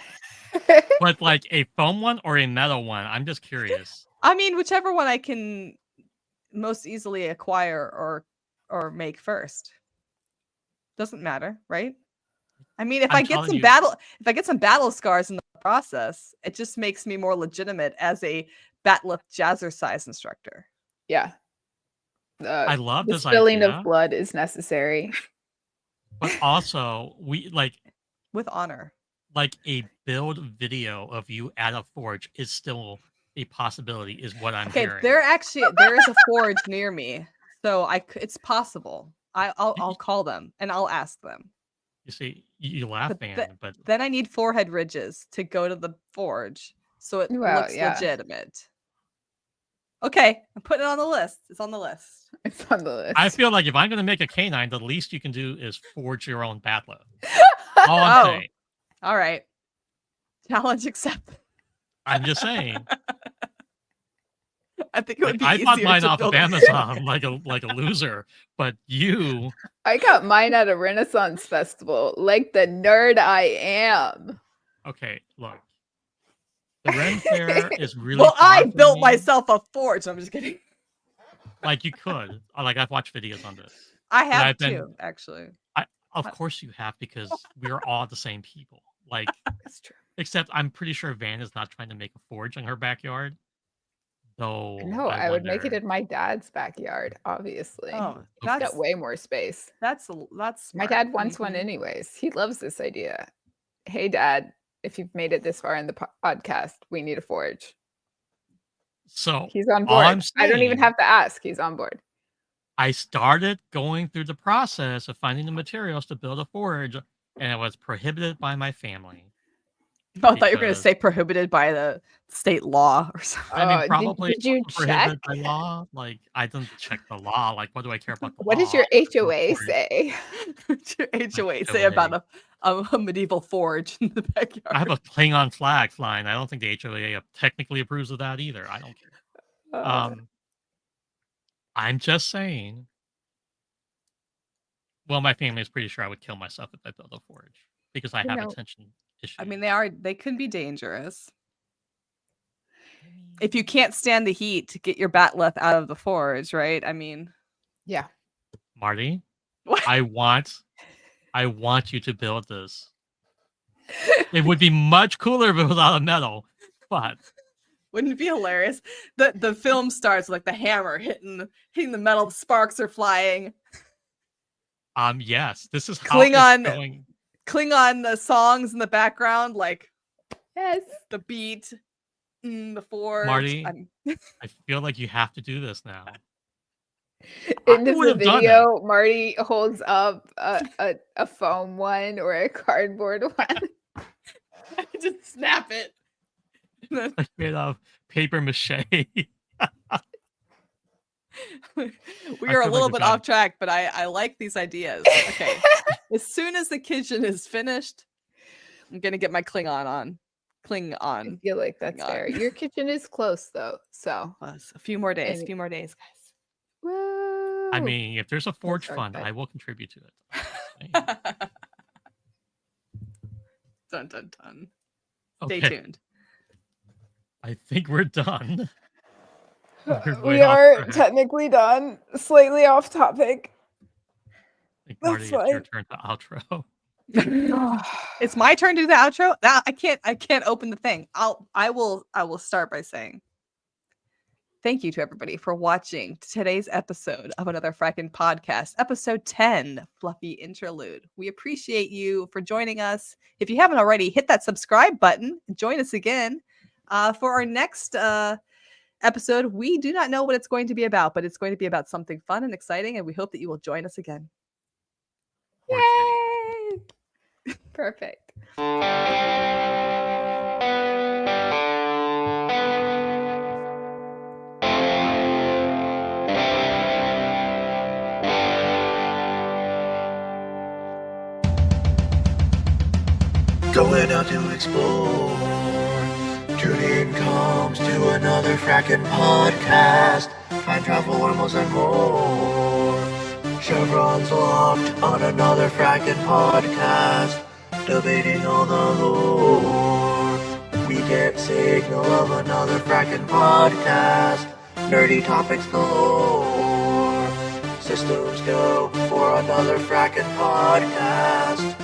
S1: but like a foam one or a metal one? I'm just curious.
S2: I mean, whichever one I can most easily acquire or make first. Doesn't matter, right? I mean, if
S1: I'm
S2: I get
S1: telling
S2: some
S1: you.
S2: if I get some battle scars in the process, it just makes me more legitimate as a batlift jazzercise instructor.
S3: Yeah.
S1: I love
S3: The
S1: this
S3: spilling
S1: idea,
S3: of blood is necessary.
S1: but also we
S2: With honor.
S1: like a build video of you at a forge is still a possibility, is what I'm
S2: Okay,
S1: hearing.
S2: there is a forge near me, so it's possible. I'll call them and I'll ask them.
S1: You see, you laugh,
S2: But
S1: man, but
S2: Then I need forehead ridges to go to the forge, so it
S3: Well,
S2: looks
S3: yeah.
S2: legitimate. Okay, I'm putting it on the list. It's on the list.
S3: It's on the list.
S1: I feel like if I'm going to make a canine, the least you can do is forge your own batla. All I'm
S2: Oh.
S1: saying.
S2: All right. Challenge accepted.
S1: I'm just saying.
S2: I think it would
S1: Like,
S2: be
S1: I bought
S2: easier
S1: mine
S2: to
S1: off of
S2: build a-
S1: Amazon like a loser, but you,
S3: I got mine at a Renaissance festival, like the nerd I am.
S1: okay, look. The Ren Fair is really
S2: Well,
S1: far
S2: I
S1: from
S2: built
S1: me.
S2: myself a forge. I'm just kidding.
S1: Like you could. Like I've watched videos on this.
S2: I have
S1: I've been-
S2: too, actually.
S1: Of course you have, because we're all the same people. Like,
S3: That's true.
S1: except I'm pretty sure Van is not trying to make a forge in her backyard. Though
S3: No, I would make it
S1: wonder-
S3: in my dad's backyard, obviously.
S2: Oh,
S3: He's
S2: that's
S3: got way more space.
S2: that's
S3: My
S2: smart.
S3: dad wants one
S2: Mhm.
S3: anyways. He loves this idea. Hey, Dad, if you've made it this far in the podcast, we need a forge.
S1: So
S3: He's on
S1: all I'm
S3: board. I don't even
S1: saying,
S3: have to ask. He's on board.
S1: I started going through the process of finding the materials to build a forge, and it was prohibited by my family
S2: Oh, I thought you were going to
S1: because
S2: say prohibited by the state law or something.
S1: I mean,
S3: Did
S1: probably it
S3: you
S1: wasn't
S3: check?
S1: prohibited by law. Like, I didn't check the law. Like, what do I care about the
S3: What does
S1: law?
S3: your
S1: I built a
S3: HOA
S1: forge.
S3: say?
S2: What's your
S1: My
S2: HOA say
S1: HOA.
S2: about a medieval forge in the
S1: I have
S2: backyard?
S1: a Klingon flag flying. I don't think the HOA technically approves of that either. I don't care.
S3: Uh,
S1: I'm just saying. Well, my family is pretty sure I would kill myself if I built a forge because I
S3: you
S1: have
S3: know,
S1: attention issues.
S2: I mean, they can be dangerous.
S1: I mean,
S2: If you can't stand the heat to get your batleth out of the forge, right? I mean,
S3: yeah.
S1: Marty,
S2: what?
S1: I want you to build this. It would be much cooler if it was without a metal, but
S2: Wouldn't it be hilarious? The film starts with, like, the hammer hitting the metal, sparks are flying.
S1: yes, this is how it's going.
S2: Klingon songs in the background, like
S3: Yes.
S2: the beat, the forge.
S1: Marty, I feel like you have to do this now.
S3: End
S1: I
S3: of
S1: would
S3: the
S1: have done it.
S3: video, Marty holds up a foam one or a cardboard one.
S2: I just snap it.
S1: Like made of paper mache.
S2: We are a
S1: feel like
S2: little
S1: we're
S2: bit
S1: done.
S2: off track, but I like these ideas. Okay. As soon as the kitchen is finished, I'm gonna get my Klingon on.
S3: I feel like that's
S2: Klingon.
S3: fair. Your kitchen is close though, so
S2: A few more days.
S3: And-
S2: Guys.
S3: whoa.
S1: I mean, if there's a forge
S3: our
S1: fund,
S3: cut.
S1: I will contribute to it.
S2: Dun dun dun. Stay
S1: Okay,
S2: tuned.
S1: I think we're done. We're way
S3: We
S1: off
S3: are
S1: track.
S3: technically done. Slightly off topic.
S1: I think, Marty,
S3: That's
S1: it's your
S3: fine.
S1: turn to outro.
S2: It's my turn to do the outro. Now I can't open the thing. I will start by saying thank you to everybody for watching today's episode of Another Frackin' Podcast, episode 10, Fluffy Interlude. We appreciate you for joining us. If you haven't already, hit that subscribe button. Join us again for our next episode. We do not know what it's going to be about, but it's going to be about something fun and exciting, and we hope that you will join us again.
S3: Yay! Perfect.
S4: Going out to explore. Tune in comes to another frackin' podcast. Time travel, wormholes, and more. Chevron's locked on another frackin' podcast. Debating all the lore. We get signal of another frackin' podcast. Nerdy topics galore. Systems go for another frackin' podcast.